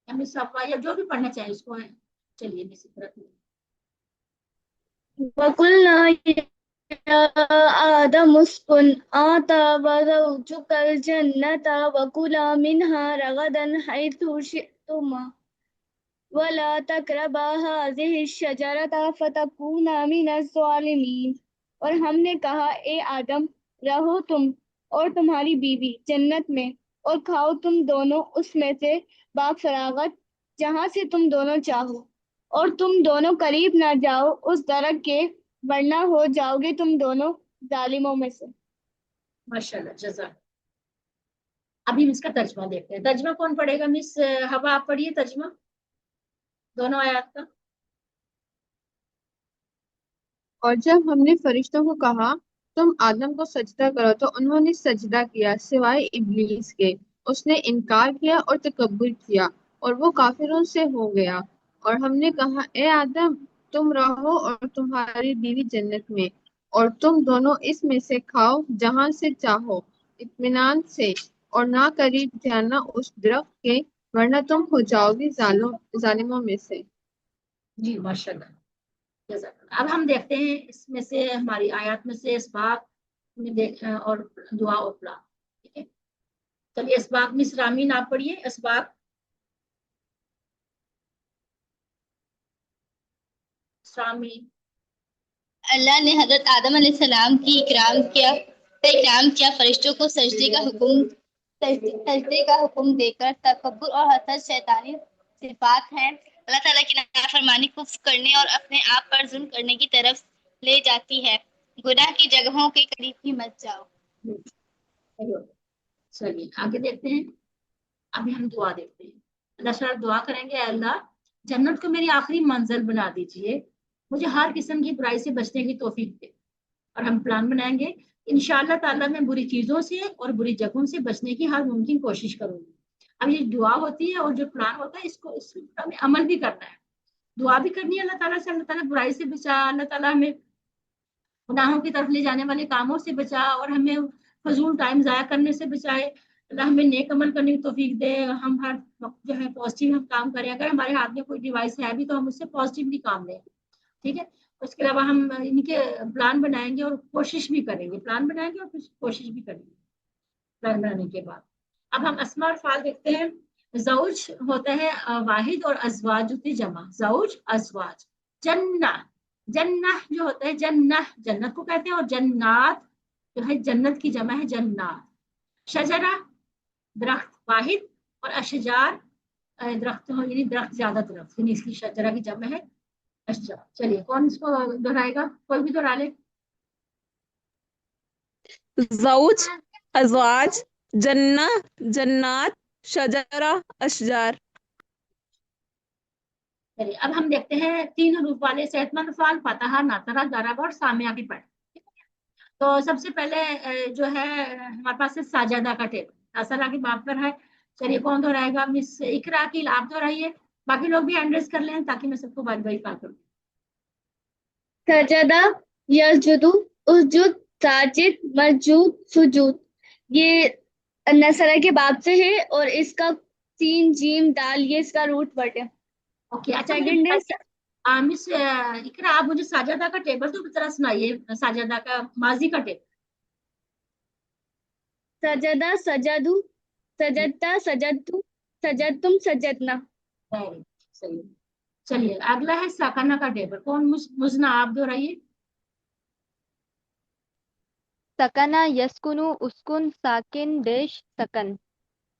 या मिस सफा, या जो भी पढ़ना चाहे इसको है। चलिए मिस इकरा। वकुल्ना या आदम उस्कुन आता वज़ौजुकल जन्नता वकुला मिन्हा रगदन हैथु शि'तुमा वला तक़रबा हाज़िहि शजरता फ़तकूना मिनज़ ज़ालिमीन। और हमने कहा, ए आदम, रहो तुम और तुम्हारी बीवी जन्नत में और खाओ तुम दोनों उसमें से बाफरागत जहां से तुम दोनों चाहो, और तुम दोनों करीब ना जाओ उस दरख्त के, वरना हो जाओगे तुम दोनों जालिमों में से। माशाल्लाह, जज़ा। अभी हम इसका तर्जमा देखते हैं। तर्जमा कौन पढ़ेगा? मिस हवा आप पढ़िए तर्जमा दोनों आयत का। और जब हमने फरिश्तों को कहा तुम आदम को सजदा करो तो उन्होंने सजदा किया सिवाय इब्लीस के, उसने इनकार किया और तकब्बुर किया और वो काफिरों से हो गया। और हमने कहा, ए आदम, तुम रहो और तुम्हारी बीवी जन्नत में और तुम दोनों इसमें से खाओ जहां से चाहो इत्मीनान से, और ना करीब जाना उस दरख्त के, वरना तुम हो जाओगे जालिमों में से। जी माशाल्लाह, जज़ाकल्लाह। अब हम देखते हैं इसमें से हमारी आयत में से इसबाक में देख और दुआ और पढ़ा। ठीक है, चलिए इसबाक मिस रामीन आप पढ़िए इसबाक। रामीन। अल्लाह ने हजरत आदम अलैहिस्सलाम की इकराम किया, फरिश्तों को सजदे का हुक्म देकर। तकब्बुर और हसद शैतानी सिफात हैं, अल्लाह ताला की नाफरमानी कुफ्र करने और अपने आप पर जुल्म करने की तरफ ले जाती है। गुनाह की जगहों के करीब ही मत जाओ। चलिए आगे देखते हैं। अभी हम दुआ देखते हैं। अल्लाह ताला दुआ करेंगे, अल्लाह जन्नत को मेरी आखिरी मंजिल बना दीजिए, मुझे हर किस्म की बुराई से बचने की तौफीक दे। और हम प्लान बनाएंगे इंशाअल्लाह ताला, मैं बुरी चीजों से और बुरी जगहों से बचने की हर मुमकिन कोशिश करूंगी। अब ये दुआ होती है और जो प्लान होता है इसको इस पर हमें अमल भी करना है, दुआ भी करनी है अल्लाह ताला से, अल्लाह ताला बुराई से बचा, अल्लाह ताला हमें गुनाहों की तरफ ले जाने वाले कामों से बचा और हमें फजूल टाइम जाया करने से बचाए। अल्लाह हमें नेक अमल करने की तौफीक दे, हम हर वक्त जो है पॉजिटिव हम काम करें, अगर हमारे हाथ में कोई डिवाइस है भी तो हम उससे पॉजिटिवली काम लें, ठीक है। उसके अलावा हम इनके प्लान बनाएंगे और कोशिश भी करेंगे, प्लान बनाएंगे और कोशिश भी करेंगे प्लान बनाने के बाद। अब हम अस्मा और फाल देखते हैं। जौज होता है वाहिद और अजवाज होती है जमा, जौज अजवाज। जन्ना, जन्ना जो होता है जन्ना जन्नत को कहते हैं, और जन्नात जो है जन्नत की जमा है जन्नात। शजरा दरख्त वाहिद, और अशजार दरख्त हो यानी दरख्त ज्यादा दरख्त, यानी इसकी शजरा की जमा है अशजार। चलिए कौन इसको दोहराएगा, कोई भी दोहरा ले। ज़ौज, अज़वाज, जन्ना, जन्नात, शजरा, अशजार। चलिए अब हम देखते हैं 3 हरूफ वाले सेहतमंद फाल, फतहा, नातरा, दराब और सामिया की पढ़। तो सबसे पहले जो है हमारे पास है साजदा का टेबल, असला की बात पर है। चलिए कौन दोहराएगा, मिस इकरा की आप दोहराइए, बाकी लोग भी हैंड रेज कर लें ताकि मैं सबको बारी बारी कॉल करूँ। सजदा, यसजुदु, उसजुद, साजिद, मसजूद, सुजूद। ये नसरा के बाब से है और इसका सीन जीम दाल ये इसका रूट वर्ड है। ओके अच्छा सेकंड है मिस इकरा, आप मुझे साजदा का टेबल तो तरह सुनाइए, साजदा का माजी का टेबल। सजदा, सजदु, सजदता, सजदतु, सजदतुम, सजदना। वेरी सही। चलिए अगला है साकाना का टेबल, कौन मुजना आप दोहराइए। सकना, यस्कुनु, उसकुन, साकिन, डेश, सकन।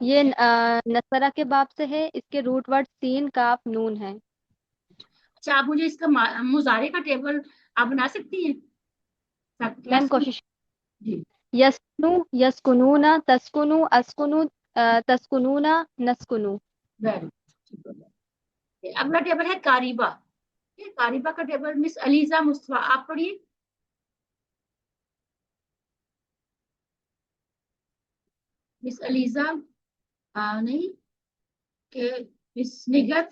ये नसरा के बाब से है, इसके रूट वर्ड सीन, काफ, नून है। अच्छा आप मुझे इसका मुजारे का टेबल आप बना सकती हैं। मैम कोशिश। जी यस्कुनु, यस्कुनूना, तस्कुनु, अस्कुनु, तस्कुनूना, नस्कुनु। वेरी। अगला टेबल है कारिबा, ये कारिबा का टेबल मिस अलीजा मुस्तफा आप पढ़िए। मिस अलीजा नहीं के, मिस निगत,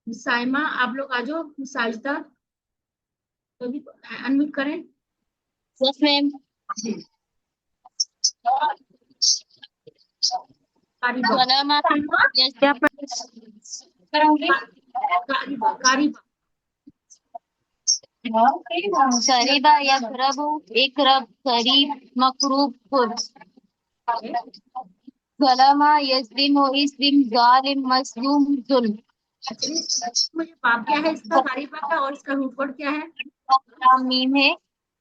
मिस साइमा आप लोग आ जाओ, मिस साजिदा तो भी अनम्यूट करें। Yes ma'am. कारिबा सलामा, यस क्या कारिबा कारिबा करीबा, यकरबु, इकरब, करीब, मकरूब, कुर्ब। सलामा, यस्लिमु, इस्लिम, जालिम, मजलूम, जुल्म। मुझे बाप क्या है इसका कारिबा का, और इसका रूट वर्ड क्या है। लाम मीम है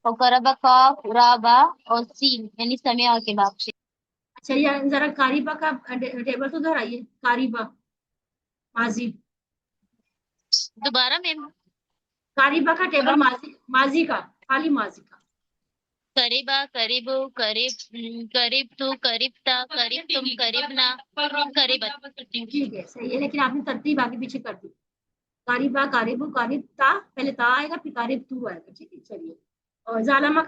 और करबा काफ राबा और सीन यानी समिया के बाप से। अच्छा ये जरा कारिबा का टेबल तो दोहराइए, कारिबा माजी, दोबारा मैम। कारिबा का टेबल माजी, माजी का खाली माजी का। करीबा, करीबो, करीब, करीब तू, करीबता, करीब तुम, करीबना, करीबत। ठीक है सही है, लेकिन आपने तरतीब आगे पीछे कर दी। कारिबा, कारिबू, कारिब ता, पहले ता आएगा फिर कारिब तू आएगा, ठीक है। चलिए और जालामा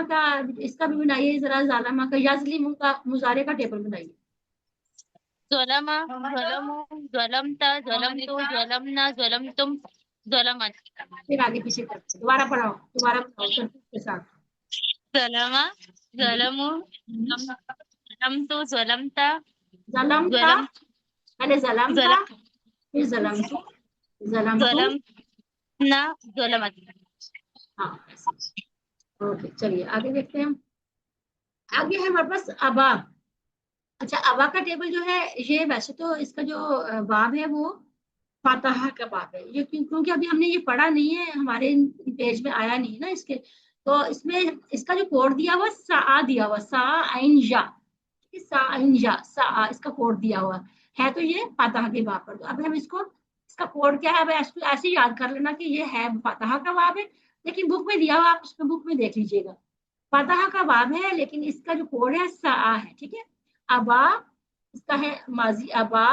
का इसका भी बनाइए जरा, जालामा का याजलिमु का मुजारे का टेबल बनाइए। ज़लमा, ज़लमु, ज़लमता, ज़लमतु, ज़लमना, ज़लमतुम, ज़लमत। फिर आगे पीछे करते हैं। दोबारा पढ़ाओ, दोबारा पढ़ाओ तरतीब के साथ। ज़लमा, ज़लमु, ज़लमतु, ज़लमता, जलमता, ज़लम, पहले जलमता ज़लम, फिर जलमतु, जलमतु, ज़लमना, ज़लमत। हाँ ऐसे। ओके चलिए आगे देखते हैं। आगे है हमारे पास अबा। अच्छा अबा का टेबल जो है ये वैसे तो इसका जो बाब है वो फातहा का बाब है, ये क्योंकि अभी हमने ये पढ़ा नहीं है, हमारे पेज में आया नहीं है ना इसके, तो इसमें इसका जो कोड दिया हुआ सा दिया हुआ सा आइन या, सा आइन या सा इसका कोड दिया हुआ है, तो ये फातहा के बाब पर। तो अब हम इसको इसका कोड क्या है, अब ऐसे ही याद कर लेना कि ये है फातहा का बाब है, लेकिन बुक में दिया हुआ आप उसमें बुक में देख लीजिएगा, फातहा का बाब है लेकिन इसका जो कोड है सा है, ठीक है। अबा इसका है माजी अबा,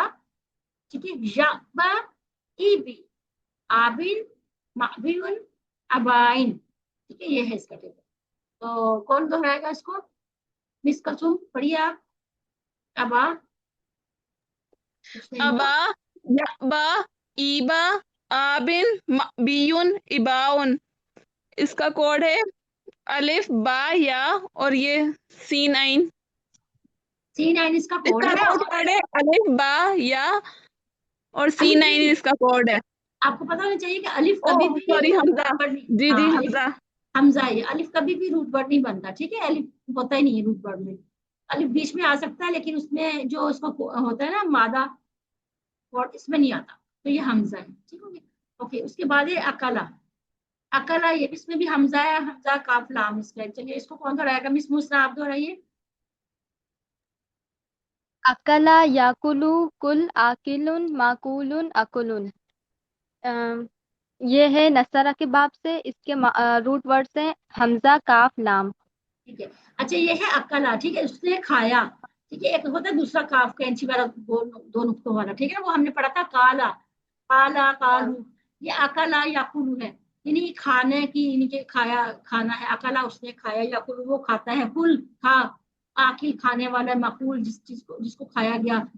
ठीक है, या बा ई बी, आबिन, माबिन, अबाइन, ठीक है, ये है इसका टेबल। तो कौन दोहराएगा इसको? मिस कसुम पढ़िए आप। अबा, कुछ नहीं हुआ। अबा, यकबा, ईबा, आबिन, मबीयुन, इबाउन। इसका कोड है अलिफ बा या और ये सीन आइन। C9 इसका कोड इसका है। कोड और है अलिफ बा या और अलिफ C9 नहीं, इसका कोड है। आपको पता होना चाहिए कि अलिफ ओह कभी भी सॉरी हमजा, रूट वर्ड नहीं, जी जी हाँ अलिफ, हमजा। हमजा, ये अलिफ कभी भी रूट वर्ड नहीं बनता, ठीक है, अलिफ होता ही नहीं है रूट वर्ड में। अलिफ बीच में आ सकता है लेकिन उसमें जो उसका होता है ना मादा वर्ड, इसमें नहीं आता। तो ये हमजा है, ठीक हो गया। ओके, उसके बाद है अकला। अकला, ये इसमें भी हमजा है, हमजा काफ लाम इसका। चलिए इसको कौन दोहराएगा? मिस मुस्रा आप दोहराइए। अकला याकुलु कुल आकिलुन माकुलुन अकुलुन। ये है नसरा के बाब से, इसके रूट वर्ड्स हैं हमजा काफ लाम। ठीक है, अच्छा ये है अकला, ठीक है, उसने खाया, ठीक है। एक होता है दूसरा काफ कैंची वाला, दो नुक्तों वाला, ठीक है ना, वो हमने पढ़ा था काला, काला कालू। ये अकला याकुलू है, यानी खाने की, यानी कि खाया, खाना है। अकला उसने खाया, याकुलू वो खाता है, कुल खा, आकिल खाने वाला, मकूल जिस चीज को, जिसको खाया गया,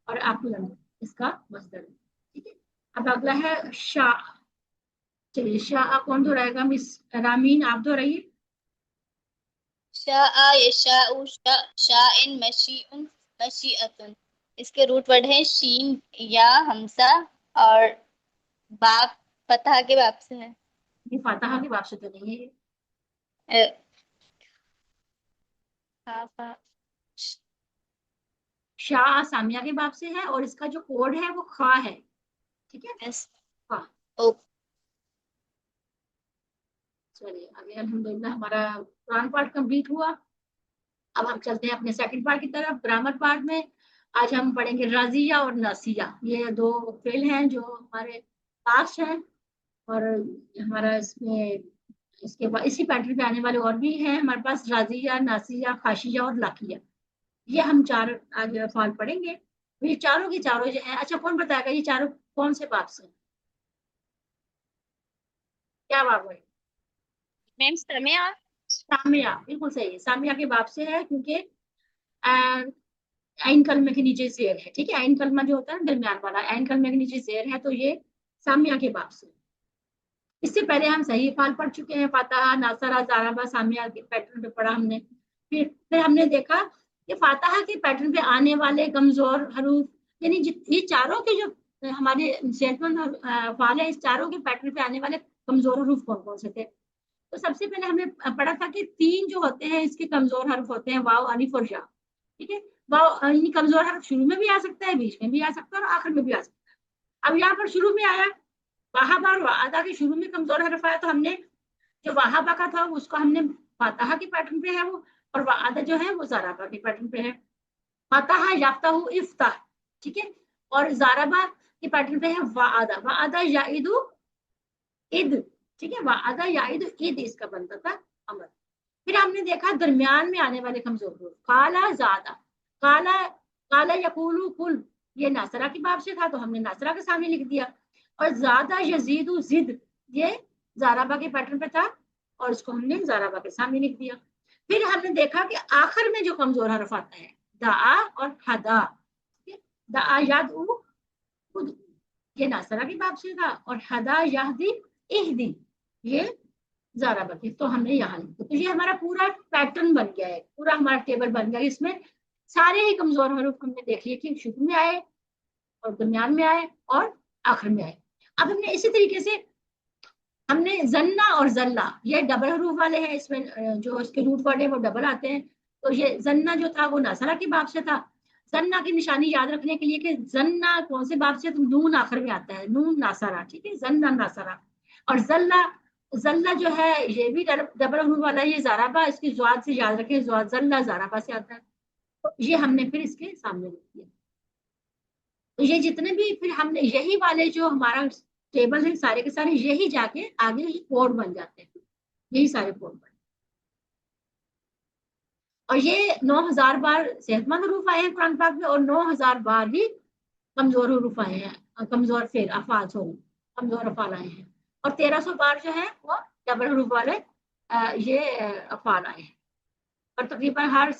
और आकुलन इसका मसदर है, ठीक है। अब अगला है शाह। चलिए शाह कौन दोहराएगा? मिस रामीन आप दोहराइए। शाआ यशाउ शाइन मशीउन मशीअतुन। इसके रूट वर्ड है शीन या हमसा और बाप फतह के बाप से है। ये फातिहा की बात से तो नहीं है। अ, फा- फा- शाह सामिया के बाप से है और इसका जो कोड है वो खा है, ठीक है, यस, खा। ओ चलिए अभी अल्हम्दुलिल्लाह हमारा कुरान पार्ट कंप्लीट हुआ। अब हम चलते हैं अपने सेकंड पार्ट की तरफ, ग्रामर पार्ट में। आज हम पढ़ेंगे राजिया और नासिया, ये दो फेल हैं जो हमारे पास हैं। और हमारा इसमें, इसके बाद इसी पैटर्न पे आने वाले और भी हैं हमारे पास, राजिया, नासिया, खाशिया और लाकिया। ये हम चार आज फाल पढ़ेंगे। ये चारों की चारों जो है, अच्छा कौन बताएगा ये चारों कौन से बाप से हैं? क्या बाप है? मैम समिया। सामिया, बिल्कुल सही है, सामिया के बाप से है, क्योंकि आइन कलमे के नीचे जेर है, ठीक है, आइन कलमा जो होता है ना दरमियान वाला, आइन कलमे के नीचे जेर है, तो ये सामिया के बाप से। इससे पहले हम सही फाल पढ़ चुके हैं, फातहा, नासरा, जाराबा, सामिया के पैटर्न पे पढ़ा हमने। फिर हमने देखा कि फातहा के पैटर्न पे आने वाले कमजोर हरूफ, यानी ये चारों के जो हमारे सेहतमंद फाल है, इस चारों के पैटर्न पे आने वाले कमजोर हरूफ कौन कौन से थे। तो सबसे पहले हमने पढ़ा था कि तीन जो होते हैं इसके कमजोर हर्फ होते हैं, वाव, अलिफ और या, ठीक है। वाव यानी कमजोर हर्फ शुरू में भी आ सकता है, बीच में भी आ सकता है और आखिर में भी आ सकता है। अब यहाँ पर शुरू में आया वहाबा और वादा के शुरू में कमजोर हर्फ आया, तो हमने जो वहाबा का था उसको हमने फातहा के पैटर्न पे है वो, और वादा जो है वो जाराबा के पैटर्न पे है। फातहा याफ्ता इफ्ताह, ठीक है, और जाराबा के पैटर्न पे है वादा, वादा याइदु इद, ठीक है, वादा याइदु इद इसका बनता था अमर। फिर हमने देखा दरमियान में आने वाले कमजोर हरूफ, काला ज्यादा, काला, काला यकूलू कुल, ये नासरा की बाब से था तो हमने नासरा के सामने लिख दिया। और ज्यादा यजीदु जिद, ये जाराबा के पैटर्न पे था और इसको हमने जाराबा के सामने लिख दिया। फिर हमने देखा कि आखिर में जो कमजोर हरफ आता है दा और हदा, दा याद खुद, ये नासरा की बाब से था, और हदा याहदी इहदी, ये जारा बकी, तो हमने यहाँ लिखा। तो ये हमारा पूरा पैटर्न बन गया है, पूरा हमारा टेबल बन गया। इसमें सारे ही कमजोर हरूफ हमने देख लिए कि शुरू में आए और दरमियान में आए और आखिर में आए। अब हमने इसी तरीके से हमने जन्ना और जल्ला, ये डबल हरूफ वाले हैं, इसमें जो इसके रूट वर्ड है वो डबल आते हैं। तो ये जन्ना जो था वो नासरा की बाब से था। जन्ना की निशानी याद रखने के लिए कि जन्ना कौन से बाब से, तो नून आखिर में आता है, नून नासरा, ठीक है, जन्ना नासरा। और जल्ला, जल्ला जो है ये भी डबल हरूफ वाला है, ये जाराबा, इसकी ज्वाद से याद रखें, ज्वाद, जल्ला जाराबा से आता है। तो ये हमने फिर इसके सामने लिख दिया। तो ये जितने भी फिर हमने यही वाले जो हमारा टेबल है सारे के सारे यही जाके आगे ही कोड बन जाते हैं, यही सारे कोड बन। और ये 9000 बार सेहतमंद हरूफ आए हैं कुरान पाक में और 9000 बार ही कमजोर हुरूफ आए हैं, कमजोर फेर अफाल, सॉरी कमजोर अफाल आए हैं। और 1300 बार जो है वो डबल हुरूफ वाले ये अफाल आए हैं। और तकरीबन हर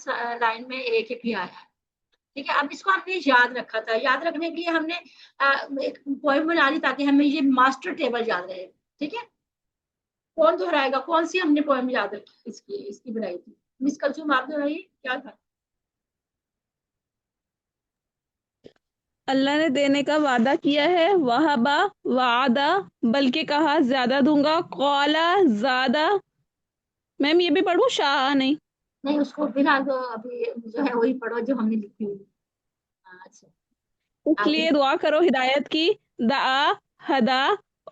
लाइन में एक एक ही आया है। ठीक है, अब इसको हमने याद रखा था। याद रखने के लिए हमने एक पोएम बना ली ताकि हमें ये मास्टर टेबल याद रहे। ठीक है, कौन दोहराएगा? कौन सी हमने पोएम याद रखी? इसकी बनाई थी मिस कलसुम, आप दोहराइए क्या था? अल्लाह ने देने का वादा किया है, वहाबा वादा, बल्कि कहा ज्यादा दूंगा, कौला ज्यादा। मैम ये भी पढ़ूं, शाह नहीं? नहीं, उसको फिलहाल तो अभी जो है वही पढ़ो जो हमने लिखी हुई। अच्छा, आगे इसलिए दुआ करो हिदायत की, दआ हदा,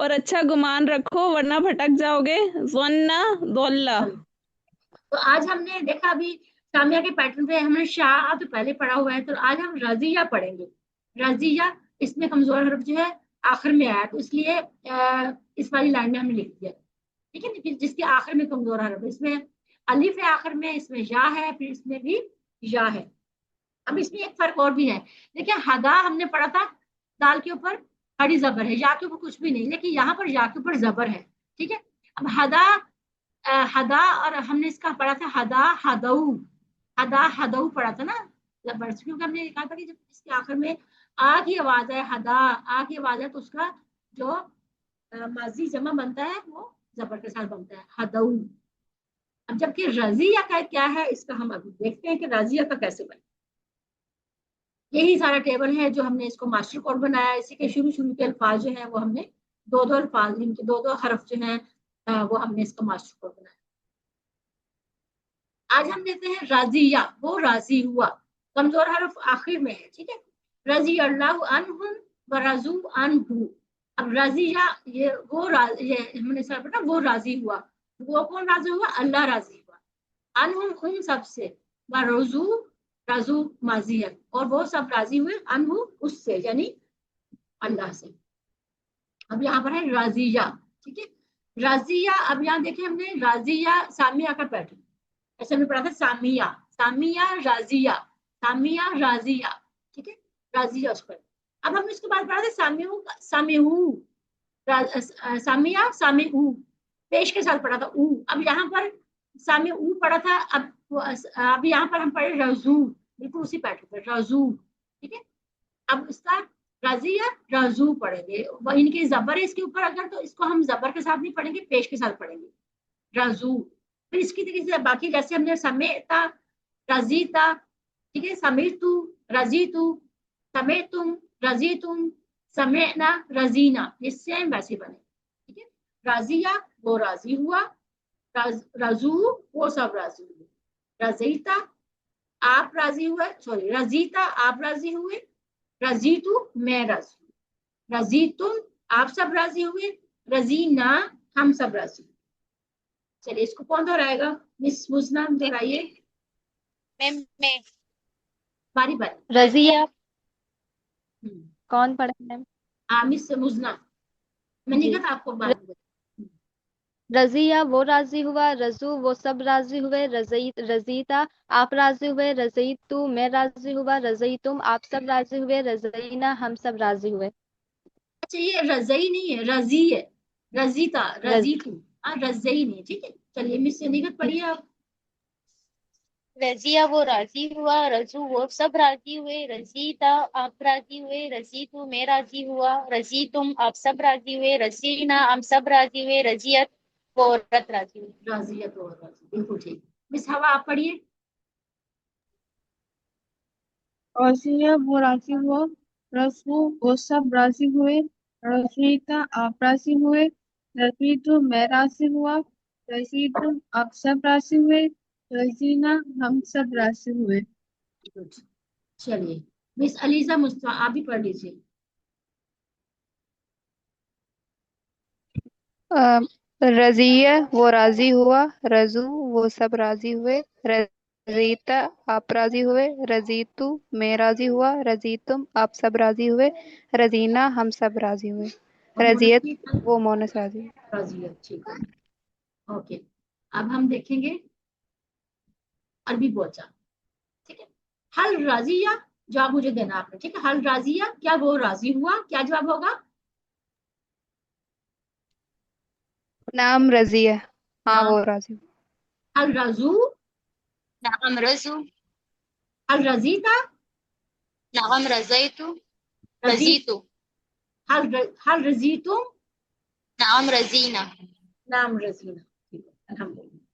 और अच्छा गुमान रखो वरना भटक जाओगे, ज़न्ना दोल्ला। चलो। तो आज हमने देखा अभी सामिया के पैटर्न पे हमने शाह तो पहले पढ़ा हुआ है, तो आज हम रजिया पढ़ेंगे। रजिया, इसमें कमजोर हर्फ जो है आखिर में आया, तो इसलिए इस वाली लाइन में हमने लिख दिया। ठीक है ना, जिसके आखिर में कमजोर हर्फ, इसमें अलिफ है आखिर में, इसमें या है, फिर इसमें भी या है। अब इसमें एक फर्क और भी है। देखिए हदा हमने पढ़ा था, दाल के ऊपर खड़ी जबर है, या के ऊपर कुछ भी नहीं, लेकिन यहाँ पर या के ऊपर जबर है। ठीक है, अब हदा हदा, और हमने इसका पढ़ा था हदा हदऊ, हदा हदऊ पढ़ा था ना जबर से, क्योंकि हमने कहा था कि जब इसके आखिर में आ की आवाज है, हदा आ की आवाज है, तो उसका जो माजी जमा बनता है वो जबर के साथ बनता है, हदऊ। अब जबकि रजिया का क्या है, इसका हम अभी देखते हैं कि रजिया का कैसे बने। यही सारा टेबल है जो हमने इसको मास्टर कोड बनाया। इसी के शुरू शुरू के अल्फाज जो है वो हमने दो दो अल्फाज, इनके दो दो हरफ जो है वो हमने इसका मास्टर कोड बनाया। आज हम लेते हैं राजिया, वो राजी हुआ, कमजोर हरफ आखिर में है। ठीक है, रजी अल्लाह अन्हुम व रजू अन्हु। अब राजिया ये ये हमने सर पढ़ा, वो राजी हुआ। वो कौन राजी हुआ? अल्लाह राजी हुआ। अन्हुम उन सबसे, व रजू राजू माजी है, और वो सब राजी हुए अनहु उससे, यानी अल्लाह से। अब यहाँ पर है राजिया। ठीक है, राजिया। अब यहाँ देखिए हमने राजिया सामिया का पैटर्न ऐसे हमने पढ़ा था, सामिया सामिया राजिया, सामिया राजिया। ठीक है, राजिया उस पर। अब हम इसके बाद पढ़ा था सामिहू सामिहू, सामिया सामिहू, पेश के साथ पढ़ा था ऊ। अब यहाँ पर सामिहू पढ़ा था, अब यहाँ पर हम पढ़े रजू, बिल्कुल उसी पैटर्न पर रजू। ठीक है, अब इसका रजिया रजू पढ़ेंगे, वह इनकी जबर है इसके ऊपर अगर, तो इसको हम जबर के साथ नहीं पढ़ेंगे, पेश के साथ पढ़ेंगे, रजू। फिर इसकी तरीके से बाकी जैसे हमने समेता रजीता, ठीक है, समेतु रजीतु, समेतुम रजीतुम, समेना रजीना, ये सेम वैसे बने। ठीक है, राजिया वो राजी हुआ, रजू वो सब राजी हुए, रजीता आप राजी हुए, सॉरी रजीता आप राजी हुए, रजीतु मैं राजी हूँ, रजीतुम आप सब राजी हुए, रजीना हम सब राजी हुए। चलिए इसको कौन दोहराएगा? मिस मुजना दोहराइए। मैं बारी बारी। रजिया कौन पढ़ा मैम? मिस मुजना, मैंने जी, कहा था आपको बात में। रजिया वो राजी हुआ, रजू वो सब राजी हुए, रजीता आप राजी हुए, रजीतु मैं राजी हुआ, रजीतुम आप सब राजी हुए, रजीना हम सब राजी हुए। अच्छा ये रजई नहीं है, रजी है, रजीता रज रजीतु, रजई नहीं। ठीक है, चलिए मिस निगत पढ़िए आप। रजिया वो राजी हुआ, रजू वो सब राजी हुए, रजीता आप राजी हुए, रजीतु मैं राजी हुआ, रजीतुम आप सब राजी हुए, रजीना हम सब राजी हुए, रजियत वो औरत राजी हुई। राजियत और राजी, बिल्कुल ठीक। मिस हवा आप पढ़िए। रजिया वो राजी हुआ, रसू वो सब राजी हुए, रजीता आप राजी हुए, रजीतु मैं राजी हुआ, रजीतुम आप सब राजी हुए, रजीना हम सब राजी हुए। गुड। चलिए मिस अलीजा मुस्ता आप भी पढ़ लीजिए। रजिया वो राजी हुआ, रजू वो सब राजी हुए, रजीता आप राजी हुए, रजीतु मैं राजी हुआ, रजीतुम आप सब राजी हुए, रजीना हम सब राजी हुए, और रजियत मोनस वो मोनस राजी हुए। राजियत, ठीक है। ओके, अब हम देखेंगे अरबी बोचा। ठीक है, हल राजिया जवाब मुझे देना आपने, ठीक है। हल राजिया, क्या वो राजी हुआ, क्या जवाब होगा? नाम रजिया, हाँ नाम। वो राजी हुआ। हल राजू, नाम रजू, हल रजीता, नाम रज़ैतु, रजी, रज़ीतु, हल रजी तुम, नाम रज़ीना। नाम रजीना, ठीक है, अल्हम्दुलिल्लाह।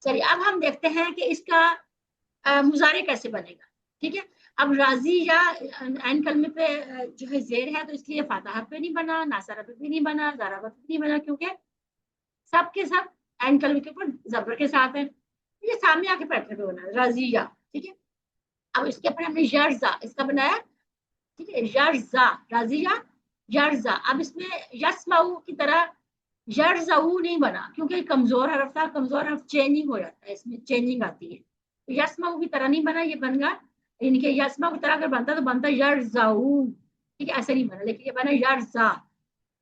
चलिए अब हम देखते हैं कि इसका मुजारे कैसे बनेगा, ठीक है। अब राजी या ऐन कलमे पे जो है जेर है, तो इसलिए फातहा पे नहीं बना, नासरा पे भी नहीं बना, ज़राबा पे भी नहीं बना, क्योंकि सब के सब ऐन कलमे के ऊपर जबर के साथ है। ये सामने आके पैटर्न पे बना रजिया, ठीक है। अब इसके ऊपर हमने यर्जा इसका बनाया, ठीक है, यर्जा, राजिया, यर्जा। अब इसमें यस्माऊ की तरह यर्जाऊ नहीं बना, क्योंकि कमजोर हरफ था, कमजोर हरफ चेंजिंग हो जाता है, इसमें चेंजिंग आती है। तो यस्माऊ की तरह नहीं बना, ये बन गया, इनके यस्मा की तरह अगर बनता तो बनता यर्जाऊ, ठीक है, ऐसे नहीं बना, लेकिन ये बना यर्जा,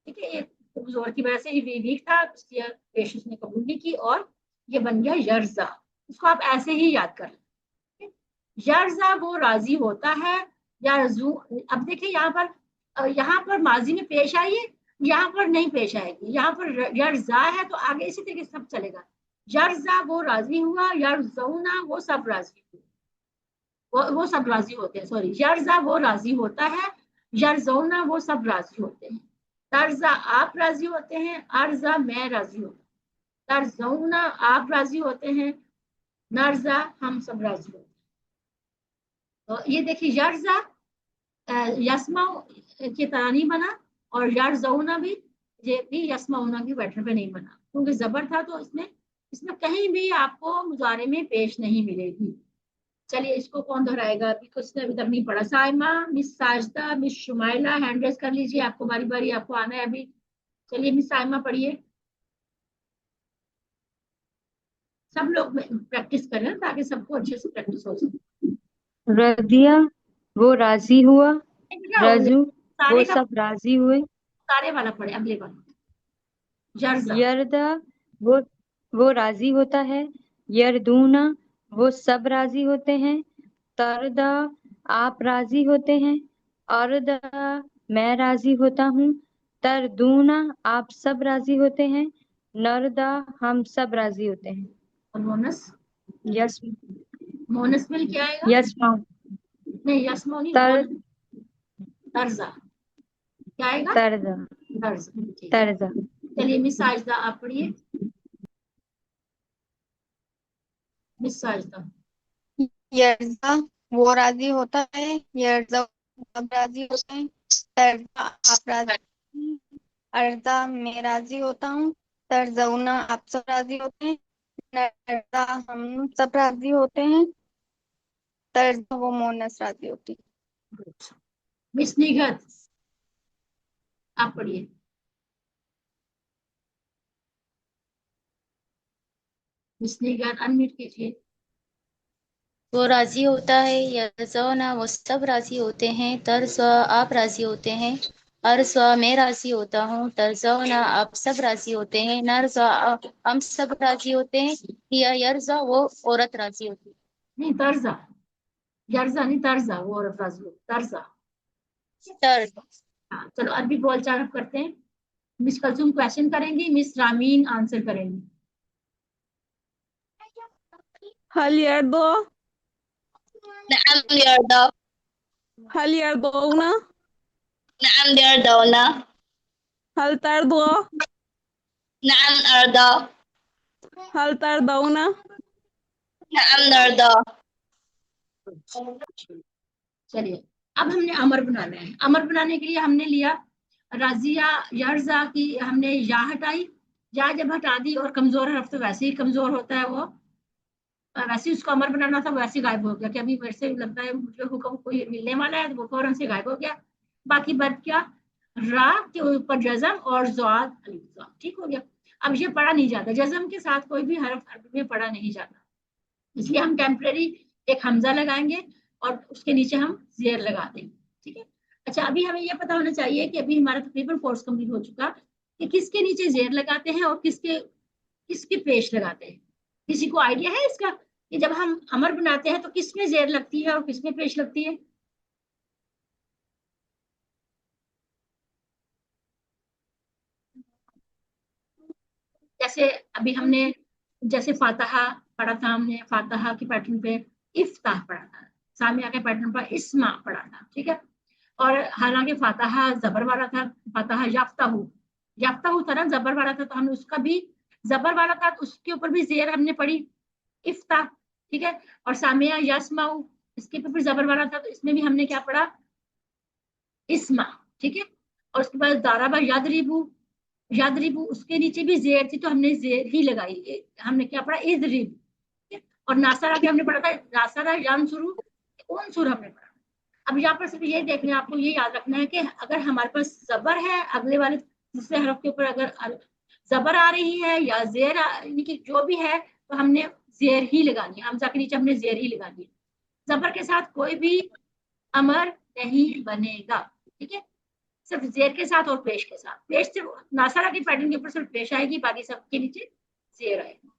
ठीक है। ये कमजोर की वजह से ये वीक था, इसलिए पेशेंस ने कबूल नहीं की और ये बन गया यर्जा। इसको आप ऐसे ही याद कर लें, यर्जा वो राजी होता है, यर्जू। अब देखिए यहाँ पर माजी में पेश आई है, यहाँ पर नहीं पेश आएगी, यहाँ पर यर्जा है तो आगे इसी तरीके से सब चलेगा। यर्जा वो राजी हुआ, यर्जौना वो सब राजी हुए, वो सब राजी होते हैं, सॉरी, यर्जा वो राजी होता है, यर्जौना वो सब राजी होते हैं। तर्जा आप राजी होते हैं, अर्जा मैं राजी होता हूँ, तर्जौना आप राजी होते हैं, नर्जा हम सब राजी होते हैं। तो ये देखिए यर्जा यस्मा की तरह नहीं बना, और यर्जौना भी, ये भी यस्माउना की पैटर्न पे नहीं बना, क्योंकि जबर था, तो इसमें इसमें कहीं भी आपको मुजारे में पेश नहीं मिलेगी। चलिए इसको कौन दोहराएगा, अभी कुछ अभी तक नहीं पढ़ा। Saima, miss Sajda, miss Shumaila, hand raise कर लीजिए, आपको बारी बारी आपको आना है अभी। चलिए मिस साइमा पढ़िए, सब लोग प्रैक्टिस करें ताकि सबको अच्छे से प्रैक्टिस हो सके। रदिया वो राजी हुआ, रजू वो सारे का सब राजी हुए, सारे वाला पढ़े, अगले वाला। यर्जा, यरदा वो राजी होता है, यरदूना वो सब राजी होते हैं, तरदा आप राजी होते हैं, अर्दा मैं राजी होता हूँ, तरदूना आप सब राजी होते हैं, नरदा हम सब राजी होते हैं। और मोनस, यस मोनस में क्या आएगा? यस्मा नहीं यस्मा नहीं, तर तर्जा, क्या आएगा? तरदा तर्जा, ठीक है। तरदा चलिए मिस साजदा आप पढ़िए, मिस साजदा। यर्जा वो राजी होता है, यर्जा सब राजी होते हैं, तरजा आप राजी, अर्जा मैं राजी होता हूँ, तरजौना आप सब राजी होते हैं, नर्जा हम सब राजी होते हैं, तरजा वो मोनस राजी होती है। मिस निगत आप पढ़िए, मिस निगत अनम्यूट कीजिए। वो राजी होता है, यरज़ौना वो सब राजी होते हैं, तरज़ा आप राजी होते हैं, अर्ज़ा मैं राजी होता हूँ, तरज़ौना आप सब राजी होते हैं, नरज़ा हम सब राजी होते हैं, या यरज़ा वो औरत राजी होती है। नहीं तर्जा, यर्जा नहीं तर्जा, वो औरत राजी हो, तर्जा। तर्ज़ा। हाँ चलो अरबी बोल चाल करते हैं। मिस कलसुम क्वेश्चन करेंगी, मिस रामीन आंसर करेंगी। हल यर्दो, नअम यर्दा, हल यर्दौना, नअम यर्दौना, हल तर्दो, नअम अर्दा, हल तर्दौना। नअम नर्दा। चलिए अब हमने अमर बनाना है। अमर बनाने के लिए हमने लिया राजिया यर्जा की, हमने या हटाई, या जब हटा दी, और कमजोर हरफ तो वैसे ही कमजोर होता है, वो वैसे ही उसको अमर बनाना था, वैसे ही गायब हो गया कि अभी मेरे से लगता है मुझे हुक्म कोई मिलने वाला है, तो वो फौरन से गायब हो गया। बाकी बच क्या, रा के ऊपर जजम और ज़ाद अलिफ, ठीक हो गया। अब ये पढ़ा नहीं जाता, जजम के साथ कोई भी हरफ अरबी में पढ़ा नहीं जाता, इसलिए हम टेम्परेरी एक हमजा लगाएंगे और उसके नीचे हम जेर लगा देंगे, ठीक है। अच्छा अभी हमें यह पता होना चाहिए कि अभी हमारा तकरीबन कोर्स कंप्लीट हो चुका कि किसके नीचे जेर लगाते हैं और किसके किसके पेश लगाते हैं। किसी को आइडिया है इसका कि जब हम अमर बनाते हैं तो किसमें जेर लगती है और किसमें पेश लगती है? जैसे अभी हमने जैसे फातहा पढ़ा था, हमने फातहा के पैटर्न पे इफ्ताह पढ़ा था, सामिया के पैटर्न पर इस्मा पढ़ा था, ठीक है। और हालांकि फातहा जबर वाला था, फातहा याफ्ताहू था ना, जबर वाला था, तो हमने उसका भी जबर वाला था तो उसके ऊपर भी जेर हमने पढ़ी इफ्ताह, ठीक है। और सामिया यस्माऊ, इसके ऊपर भी जबर वाला था तो इसमें भी हमने क्या पढ़ा, इस्मा, ठीक है। और उसके बाद दाराबा यादरिबू उसके नीचे भी जेर थी तो हमने जेर ही लगाई, हमने क्या पढ़ा, इजरिब। और नासारा के हमने पढ़ा था, नासारा यानसुरु उनसुर हमने पढ़ा। अब यहाँ पर सिर्फ ये देखना है, आपको ये याद रखना है कि अगर हमारे पास जबर है अगले वाले दूसरे हरफ के ऊपर, अगर जबर आ रही है या जेर यानी कि जो भी है तो हमने जेर ही लगानी है, हमजा के नीचे हमने जेर ही लगानी है। जबर के साथ कोई भी अमर नहीं बनेगा, ठीक है, सिर्फ जेर के साथ और पेश के साथ। पेश सिर्फ नासारा के पैटर्न के ऊपर सिर्फ पेश आएगी, बाकी सब के नीचे जेर आएगी।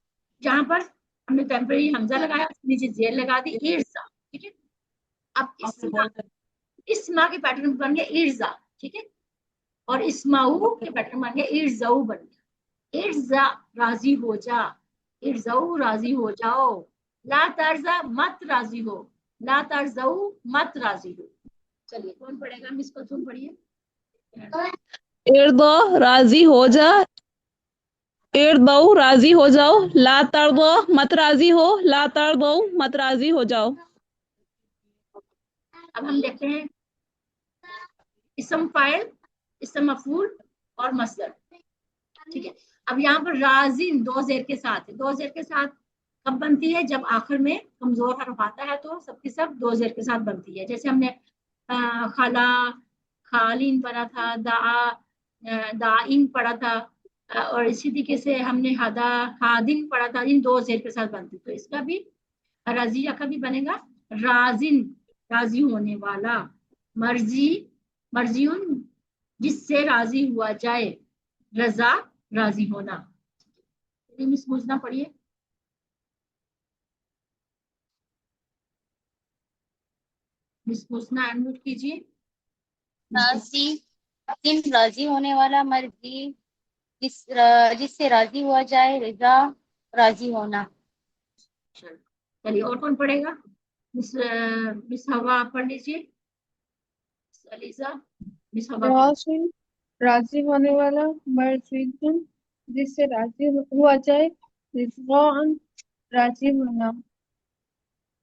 जहां पर हमने टेम्परेरी हमजा लगाया उसके नीचे जेर लगा दी, इर्जा, ठीक है। अब इस्मा के पैटर्न बन गया इर्जा, ठीक है। और इस्माऊ के पैटर्न बन गया इर्जाऊ बन गया। इर्जा राजी हो जा, इर्जाऊ राजी हो जाओ, ला तर्जा मत राजी हो, ला तर्जाऊ मत राजी हो। चलिए कौन पढ़ेगा, मिस कुलसुम पढ़िए। इर्दो राजी हो जा, इर्दो राजी हो जाओ, ला तर्दो मत राजी हो, ला तर्दो मत राजी हो जाओ। अब हम देखते हैं इसम फाइल, इसम मफूल और मसदर, ठीक है। अब यहाँ पर राजिन दो जेर के साथ है, दो जेर के साथ कब बनती है, जब आखिर में कमजोर हरफ आता है तो सबके सब दो जेर के साथ बनती है। जैसे हमने खाला खालिन पढ़ा था, दाइन पढ़ा था, और इसी तरीके से हमने हादा हादिन पढ़ा था, इन दो जेर के साथ बनती। तो इसका भी राजिया का भी बनेगा राजिन राजी होने वाला, मर्जी मर्जियुन जिससे राजी हुआ जाए, रजा राजी होना। मिस मुझना पढ़िए। मिस मुझना अनम्यूट कीजिए। राजी होने वाला, मर्जी जिससे राजी हुआ जाए, रजा राजी होना। चलिए और कौन पढ़ेगा, मिस हवा आप पढ़ लीजिए। अलीजा, मिस हवा राजी राजी होने वाला, मर्जियुन जिससे राजी हुआ जाए, रिजवान राजी होना।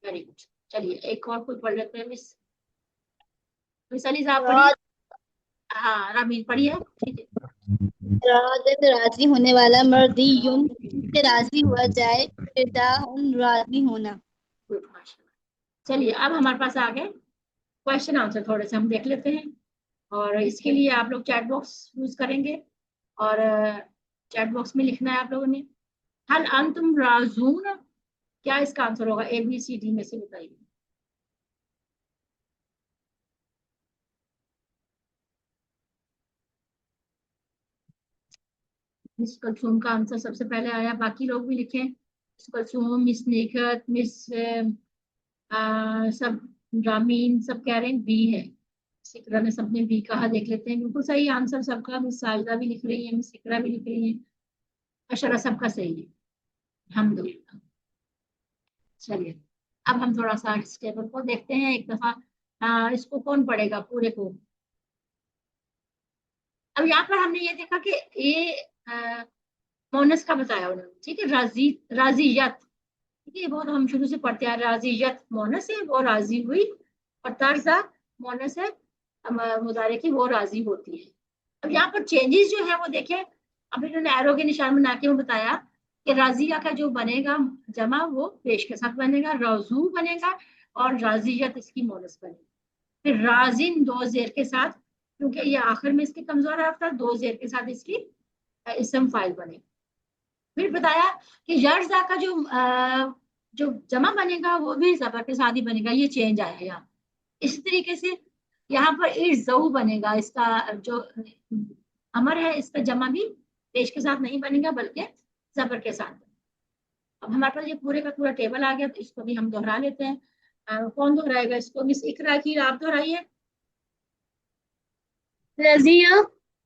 Very good. चलिए एक और कोई पढ़ लेते हैं, मिस अलीजा आप पढ़िए। हाँ रामीन पढ़िए, ठीक है। राजी होने वाला, मर्दियुन से राजी हुआ जाए, राजी होना। गुड, माशाल्लाह। चलिए अब हमारे पास आ गए क्वेश्चन आंसर, थोड़े से हम देख लेते हैं। और इसके लिए आप लोग चैट बॉक्स यूज करेंगे और चैट बॉक्स में लिखना है आप लोगों ने, हल अंतुम राजून, क्या इसका आंसर होगा, ABCD में से बताइए। मिस कलसूम का आंसर सबसे पहले आया, बाकी लोग भी लिखें। मिस कलसूम, मिस नेकत, मिस सब रामीन सब कह रहे हैं बी है, सिकरा ने सबने बी कहा, देख लेते हैं। बिल्कुल सही आंसर सबका, मिस साजिदा भी लिख रही है, मिस सिकरा भी लिख रही है, अशरा सबका सही है, अल्हम्दुलिल्लाह। चलिए अब हम थोड़ा सा इस टेबल को देखते हैं एक दफा। इसको कौन पढ़ेगा पूरे को। अब यहाँ पर हमने ये देखा कि ये मोनस का बताया उन्होंने, ठीक है, राजियत, ठीक है, वो तो हम शुरू से पढ़ते हैं, राजियत मोनस है, वो राजी हुई, और तर्जा मोनस है मुदारे की, वो राजी होती है। अब यहाँ पर चेंजेस जो है वो देखें, अब इन्होंने एरो के निशान बना के वो बताया कि राजिया का जो बनेगा जमा वो पेश के साथ बनेगा, राजू बनेगा, और राजियत इसकी मोनस बनेगी। फिर राजिन दो जेर के साथ, क्योंकि ये आखिर में इसके कमजोर हरफ था, दो जेर के साथ इसकी इसम फाइल बनेगी। फिर बताया कि यर्जा का जो जमा बनेगा वो भी जबर के साथ ही बनेगा, ये चेंज आया यहाँ। इसी तरीके से यहाँ पर इर्ज़ऊ बनेगा, इसका जो अमर है इसका जमा भी पेश के साथ नहीं बनेगा बल्कि जबर के साथ। अब हमारे पास ये पूरे का पूरा टेबल आ गया, तो इसको भी हम दोहरा लेते हैं। कौन दोहराएगा इसको, मिस इकरा की आप दोहराइए। रजिया,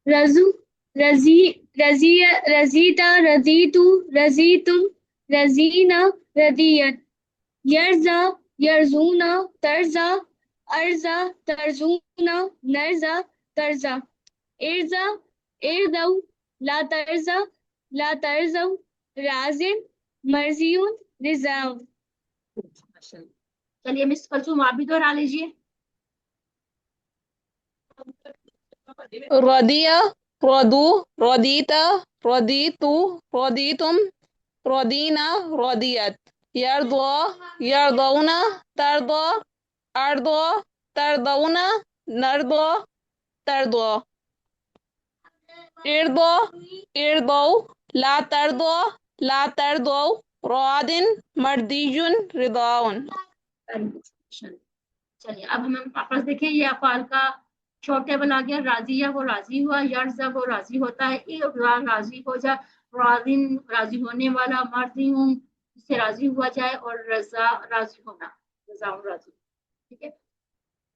रजू, रजी, रजीता रजीतु रजीतुम रजीना रदियत यर्जा यर्जूना तरजा अर्जा तर्जूना नर्जा तरजा इर्जा इर्दौ ला तरजा ला तरजौ राजिन मर्जियुन रिजाउ। चलिए मिस कलसुम आप भी दोहरा लीजिए। रदिया, रदू, रदीता, रदीतु, रदीतुम, रदीना, रदियत, यरदो, यरदौना, तरदो, अर्दो, तरदौना, नरदो, तरदो, इर्दो, इर्दौ, ला तरदो, ला तरदो, रादिन, मर्दियुन, रिदाउन। चलिए अब हम वापस देखें, ये अफ़ाल का शॉर्ट टेबल आ गया। राजिया वो राजी हुआ, यर्जा वो राजी होता है, इर्जा राजी हो जाए, राजिन राजी होने वाला, मर्जियुन जिससे राजी हुआ जाए, और रजा राजी होना, रजा राजी। ठीक है।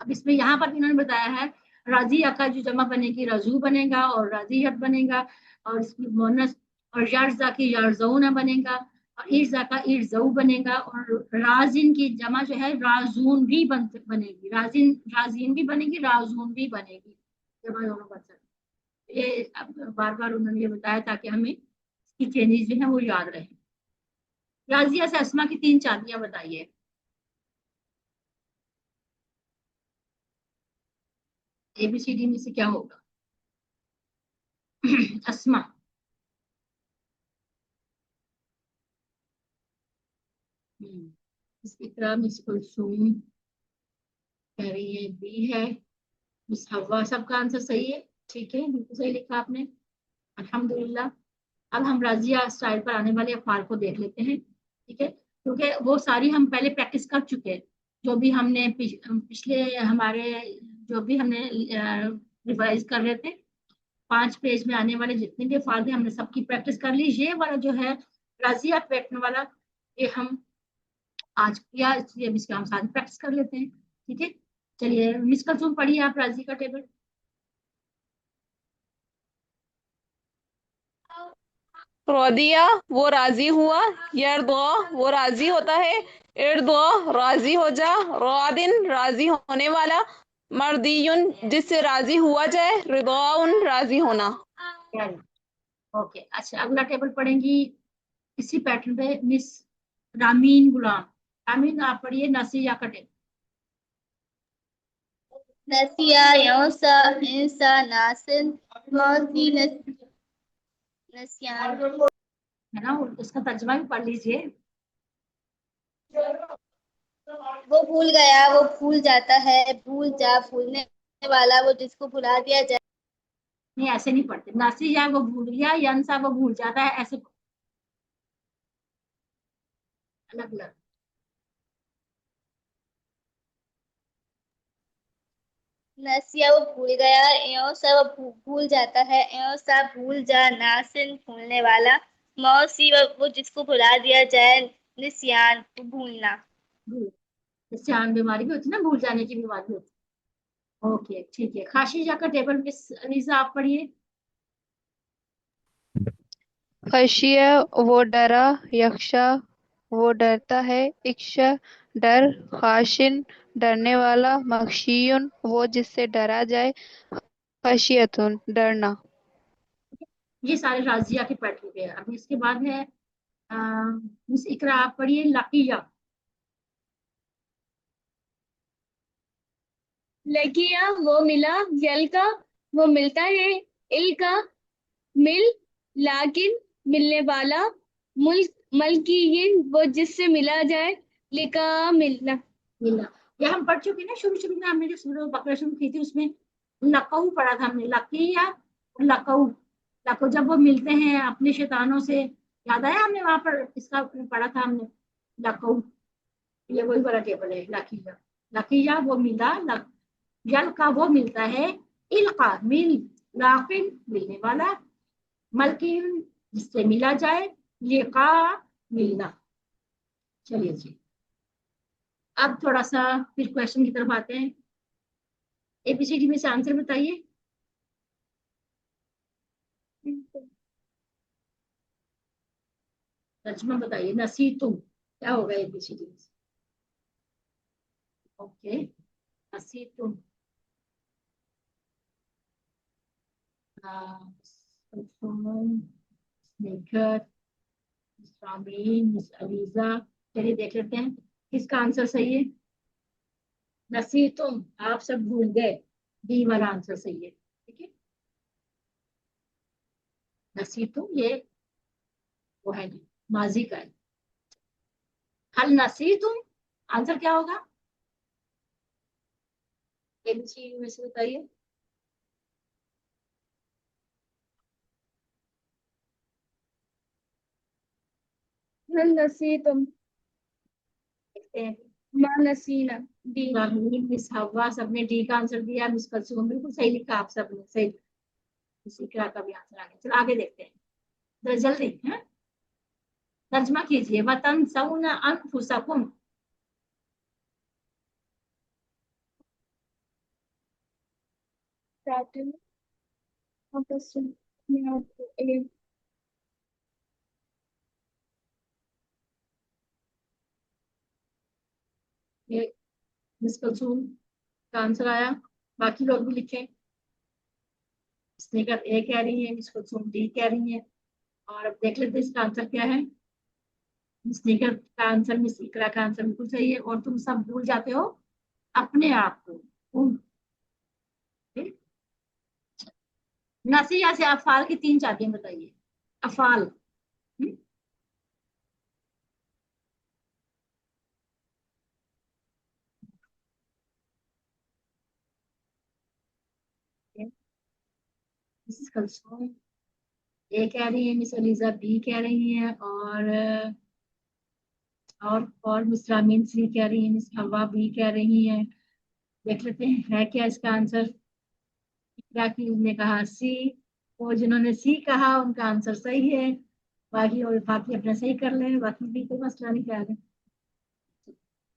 अब इसमें यहाँ पर इन्होंने बताया है राजिया का जो जमा बनेगी रजू बनेगा और राजियत बनेगा, और इसकी मोनस, और यर्जा की यर्जौना बनेगा, और इर्जा का इर्जऊ बनेगा, और राजिन की जमा जो है राजून भी बनेगी, राजिन राजीन भी बनेगी, राजून भी बनेगी, जमा दोनों बन सकती। ये बार बार उन्होंने ये बताया ताकि हमें इसकी चेंजेस जो है वो याद रहे। राजिया से अस्मा की 3 चांदियां बताइए। ABCD में से क्या होगा? अस्मा। इस इकरा मिस कुलसूम कह रही है बी है, मिस हवा, सबका आंसर सही है। ठीक है, बिल्कुल सही लिखा आपने, अल्हम्दुलिल्लाह। अब हम राजिया स्टाइल पर आने वाले अफ़ाल को देख लेते हैं। ठीक है, क्योंकि वो सारी हम पहले प्रैक्टिस कर चुके हैं, जो भी हमने पिछले हमारे जो भी हमने रिवाइज कर रहे थे, 5 पेज में आने वाले जितने भी अफ़ाल थे हमने सबकी प्रैक्टिस कर ली। ये वाला जो है राजिया पैटर्न वाला, ये हम आज किया, इसलिए इसका हम साथ प्रैक्टिस कर लेते हैं। ठीक है, चलिए मिस कलसूम पढ़िए आप राजी का टेबल। रदिया वो राजी हुआ, यरदो वो राजी होता है, इर्दो राजी हो जा, रादिन राजी होने वाला, मर्दियुन जिससे राजी हुआ जाए, रिदाउन राजी होना। ओके, अच्छा अगला टेबल पढ़ेंगी इसी पैटर्न पे मिस रामीन गुलाम। रामीन आप पढ़िए नसिया का टेबल। नसिया यौसा इंसा नासिन मौसी नसियान। है ना, उसका तर्जमा भी पढ़ लीजिए। वो भूल गया, वो भूल जाता है, भूल जा भूलने वाला, वो जिसको भुला दिया जाए। नहीं ऐसे नहीं पढ़ते, नसिया वो भूल गया, यंसा वो भूल जाता है, ऐसे अलग अलग। नसिया वो भूल गया, एओ सा वो भूल जाता है, एओ सा भूल जा, नासिन भूलने वाला, मौसी वो जिसको भुला दिया जाए, निस्यान वो भूलना। निस्यान बीमारी भी होती है ना, भूल जाने की बीमारी होती है। ओके ठीक है, खाशिजा का टेबल मिस अनीसा आप पढ़िए। खशिया वो डरा, यख्शा वो डरता है, इक्शा डर, खाशिन डरने वाला, मखशियुन वो जिससे डरा जाए, खशियतुन डरना। ये सारे राजिया के पैटर्न पे है। अब इसके बाद है मिस इकरा आप पढ़िए लकिया। लकिया वो मिला, यल का वो मिलता है, इल का मिल, लाकिन मिलने वाला, मुल्क मलकियन वो जिससे मिला जाए, लिका मिलना। मिला, ये हम पढ़ चुके ना, शुरू में हमने जो सूरह बकरा शुरू की थी उसमें लकऊ पढ़ा था हमने, लकिया लकऊ। लकऊ जब वो मिलते हैं अपने शैतानों से, याद आया हमने वहां पर इसका पढ़ा था हमने, लकऊ। ये वही वाला टेबल है लकिया। लकिया वो मिला, यल का वो मिलता है, इल्का मिल, लाकिन मिलने वाला, मलकिन जिससे मिला जाए, लिका मिलना। चलिए जी, अब थोड़ा सा फिर क्वेश्चन की तरफ आते हैं। ABCD में से आंसर बताइए। तर्जुमा बताइए, नसी तुम क्या होगा ABCD? ओके, नसी तुम स्नेकर, मिस अलीजा। चलिए देख लेते हैं किसका आंसर सही है। नसी तुम, आप सब भूल गए, डी वाला आंसर सही है। ठीक है, नसी तुम ये वो है नहीं, माजी का है। हल नसी तुम, आंसर क्या होगा ABCD में से बताइए। हल नसीतुम, देखते हैं। मा नसीना, डी। रामीन, मिस हवा सबने डी का आंसर दिया, मिस कलसूम बिल्कुल सही लिखा आप सबने, सही। इसी का भी आंसर आ गया। चलो आगे देखते हैं, तो जल्दी है तर्जमा कीजिए। वतन सऊना अनफुसकुम, प्रातः आपस में आपको एक ये मिस कलसूम का आंसर आया, बाकी लोग भी लिखें। स्नेकर ए कह रही है, मिस कलसूम डी कह रही है। और अब देख लेते हैं इसका आंसर क्या है। स्नेकर का आंसर, मिस इकरा का आंसर बिल्कुल सही है, और तुम सब भूल जाते हो अपने आप को। नसिया से अफाल की 3 चाबियां बताइए। अफाल, हम्म? मिस कलसूम ए कह रही है, मिस अलीजा बी कह रही है, और मिस रामीन सी कह रही है, मिस हवा बी कह रही है। देख लेते हैं है क्या इसका आंसर। इकरा की ने कहा सी, वो जिन्होंने सी कहा उनका आंसर सही है। बाकी और बाकी अपना सही कर लें, बाकी भी कोई मसला नहीं कर रहे।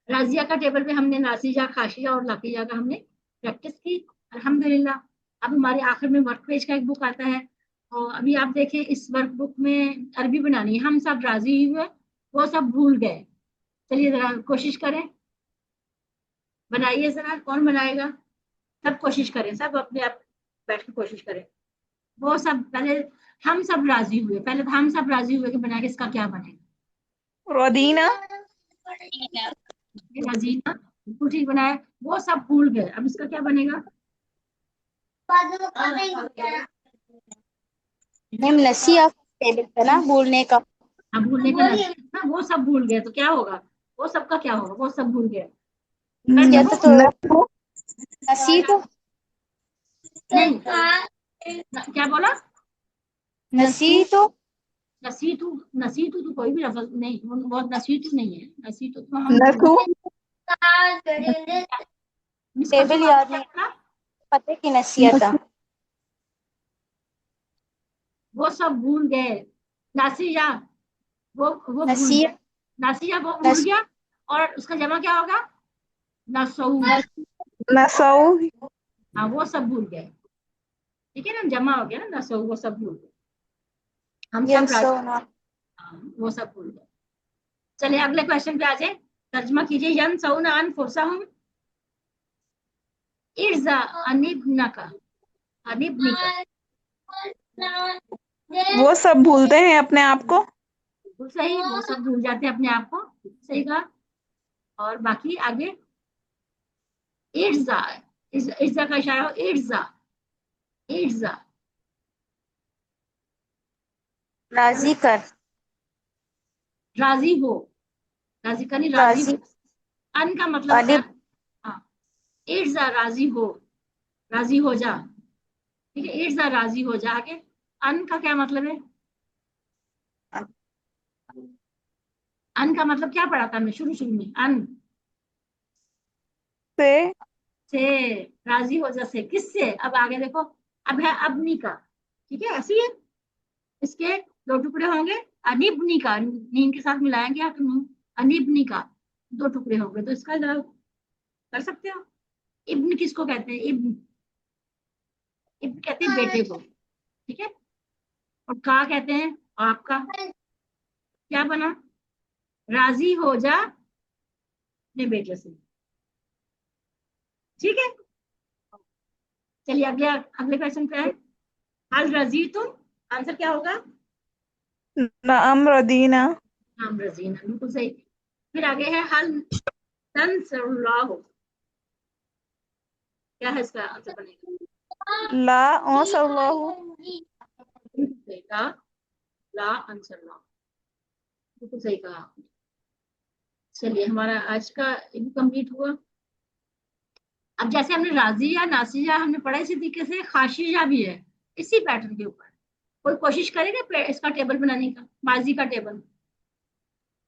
राजिया का टेबल पे हमने नासिजा, खाशिया और लाकिया का हमने प्रैक्टिस की, अल्हम्दुलिल्लाह। अब हमारे आखिर में वर्क पेज का एक बुक आता है, और अभी आप देखें इस वर्क बुक में अरबी बनानी है। हम सब राजी हुए, वो सब भूल गए। चलिए जरा कोशिश करें, बनाइए जरा, कौन बनाएगा? सब कोशिश करें, सब अपने आप बैठ के कोशिश करें। वो सब पहले हम सब राजी हुए, पहले हम सब राजी हुए कि बना के इसका क्या बनेगा। रोदीना, रजीना बिल्कुल ठीक बनाया, वो सब भूल गए, अब इसका क्या बनेगा? मैम नसिया टेबल था ना भूलने का। हाँ, भूलने का नसीब था, वो सब भूल गए तो क्या होगा? वो सबका क्या होगा? वो सब भूल गए। या तो नसी तो नहीं, क्या बोला? नसी तो नसीतु, नसीतु तो कोई भी लफ्ज नहीं, वो नसीतु नहीं है। नसीतु तो हम नसू, टेबल याद नहीं, पता कि नसिया था। वो सब भूल गए। नासिया, वो भूल नसिया गया। नासिया वो भूल गया, और उसका जमा क्या होगा? नसऊ। नसौ, हाँ, वो सब भूल गए। ठीक है ना, जमा हो गया ना, नसऊ, वो सब भूल गए। हम सब वो सब भूल गए। चलिए अगले क्वेश्चन पे आ जाए, तर्जमा कीजिए। यन सऊना अन फुरसहुम इर्जा अनिबनका, अनिबनिका। वो सब भूलते हैं अपने आप को। बिल्कुल सही, वो सब भूल जाते हैं अपने आप को, सही कहा। और बाकी आगे इर्जा, इर्जा का इशारा हो, इर्जा, इर्जा। राजी कर, राजी हो, राजी का नहीं, राजी राजी हो। अन का मतलब अरे हाँ, इर्जा राजी हो, राजी हो जा। ठीक है, इर्जा राजी हो जा। आगे अन का क्या मतलब है? अन का मतलब क्या पढ़ा था हमने शुरू शुरू में? अन से, से, राजी हो जा से, किससे? अब आगे देखो, अब है अबनी का। ठीक है, ऐसी है, इसके 2 टुकड़े होंगे। अनिबनी का, नीन के साथ मिलाएंगे आप, अनिबनी का 2 टुकड़े होंगे, तो इसका जरा कर सकते हो। इब्न किसको कहते हैं? इब्न, इब्न कहते हैं बेटे को। ठीक है, और का कहते हैं आपका। क्या बना, राजी हो जा अपने बेटे से। ठीक है, चलिए अगले अगले क्वेश्चन पे है। हल रजी तुम, आंसर क्या होगा? नअम रदीना। नाम रजीना, बिल्कुल सही। फिर आगे है हल तंसुरुल्लाह, क्या है इसका आंसर बनेगा? ला अंसुरुल्लाहु। सही कहा, ला अंसुरुल्लाह, बिल्कुल सही कहा। चलिए हमारा आज का कंप्लीट हुआ। अब जैसे हमने राजिया नासिया हमने पढ़ा, इसी तरीके से खाशिया भी है, इसी पैटर्न के ऊपर। कोई कोशिश करेगा इसका टेबल बनाने का, माजी का टेबल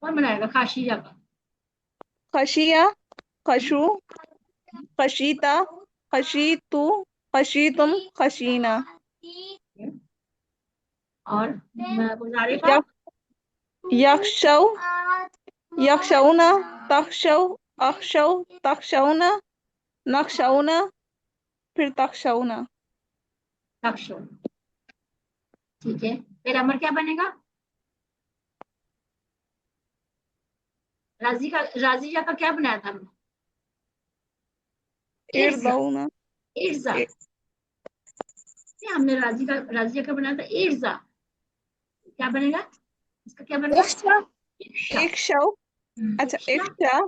कौन बनाएगा खाशिया का? खशिया, खशु, खशीता, खशीतु, खशीतुम, खशीना। और गुजारे का? यक्षौ, यक्षौना, तक्षौ, अक्षौ, तक्षौना, नक्षौना, फिर तक्षौना। तक्षो, ठीक है। फिर अमर क्या बनेगा? राजिया का क्या बनाया था हमने? इर्जा, इरदौना। इर्जा, हमने राजिया का बनाया था इर्जा, क्या बनेगा इसका? क्या बनेगा? इक्षौ, अच्छा इक्षा,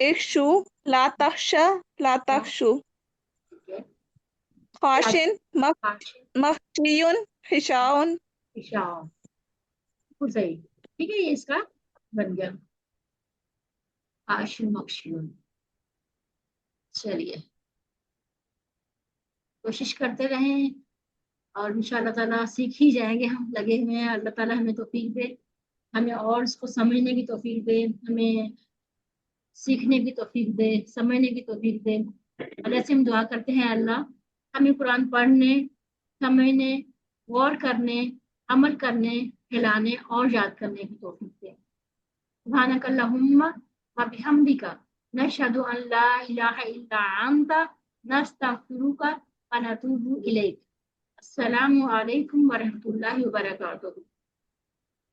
इक्षु, ला तक्षा, ला तक्षु। खाशिन, मखशियुन, हिशाउन। बिल्कुल सही, ठीक है, ये इसका बन गया खाशिन मखशियुन। चलिए कोशिश करते रहें और इंशाअल्लाह ताला सीख ही जाएंगे, हम लगे हुए हैं। अल्लाह ताला हमें तौफीक दे, हमें और इसको समझने की तौफीक दे, हमें सीखने की तौफीक दे, समझने की तौफीक दे। और ऐसे हम दुआ करते हैं अल्लाह हमें कुरान पढ़ने, समझने, गौर करने, अमल करने, फैलाने और याद करने की तौफीक दे। सुब्हानकल्लाहुम्मा व बिहम्दिका नशहदु अन ला इलाहा इल्ला अंता नस्तगफिरुका व नतूबु इलैक। अस्सलामु अलैकुम व रहमतुल्लाहि व बरकातुहू।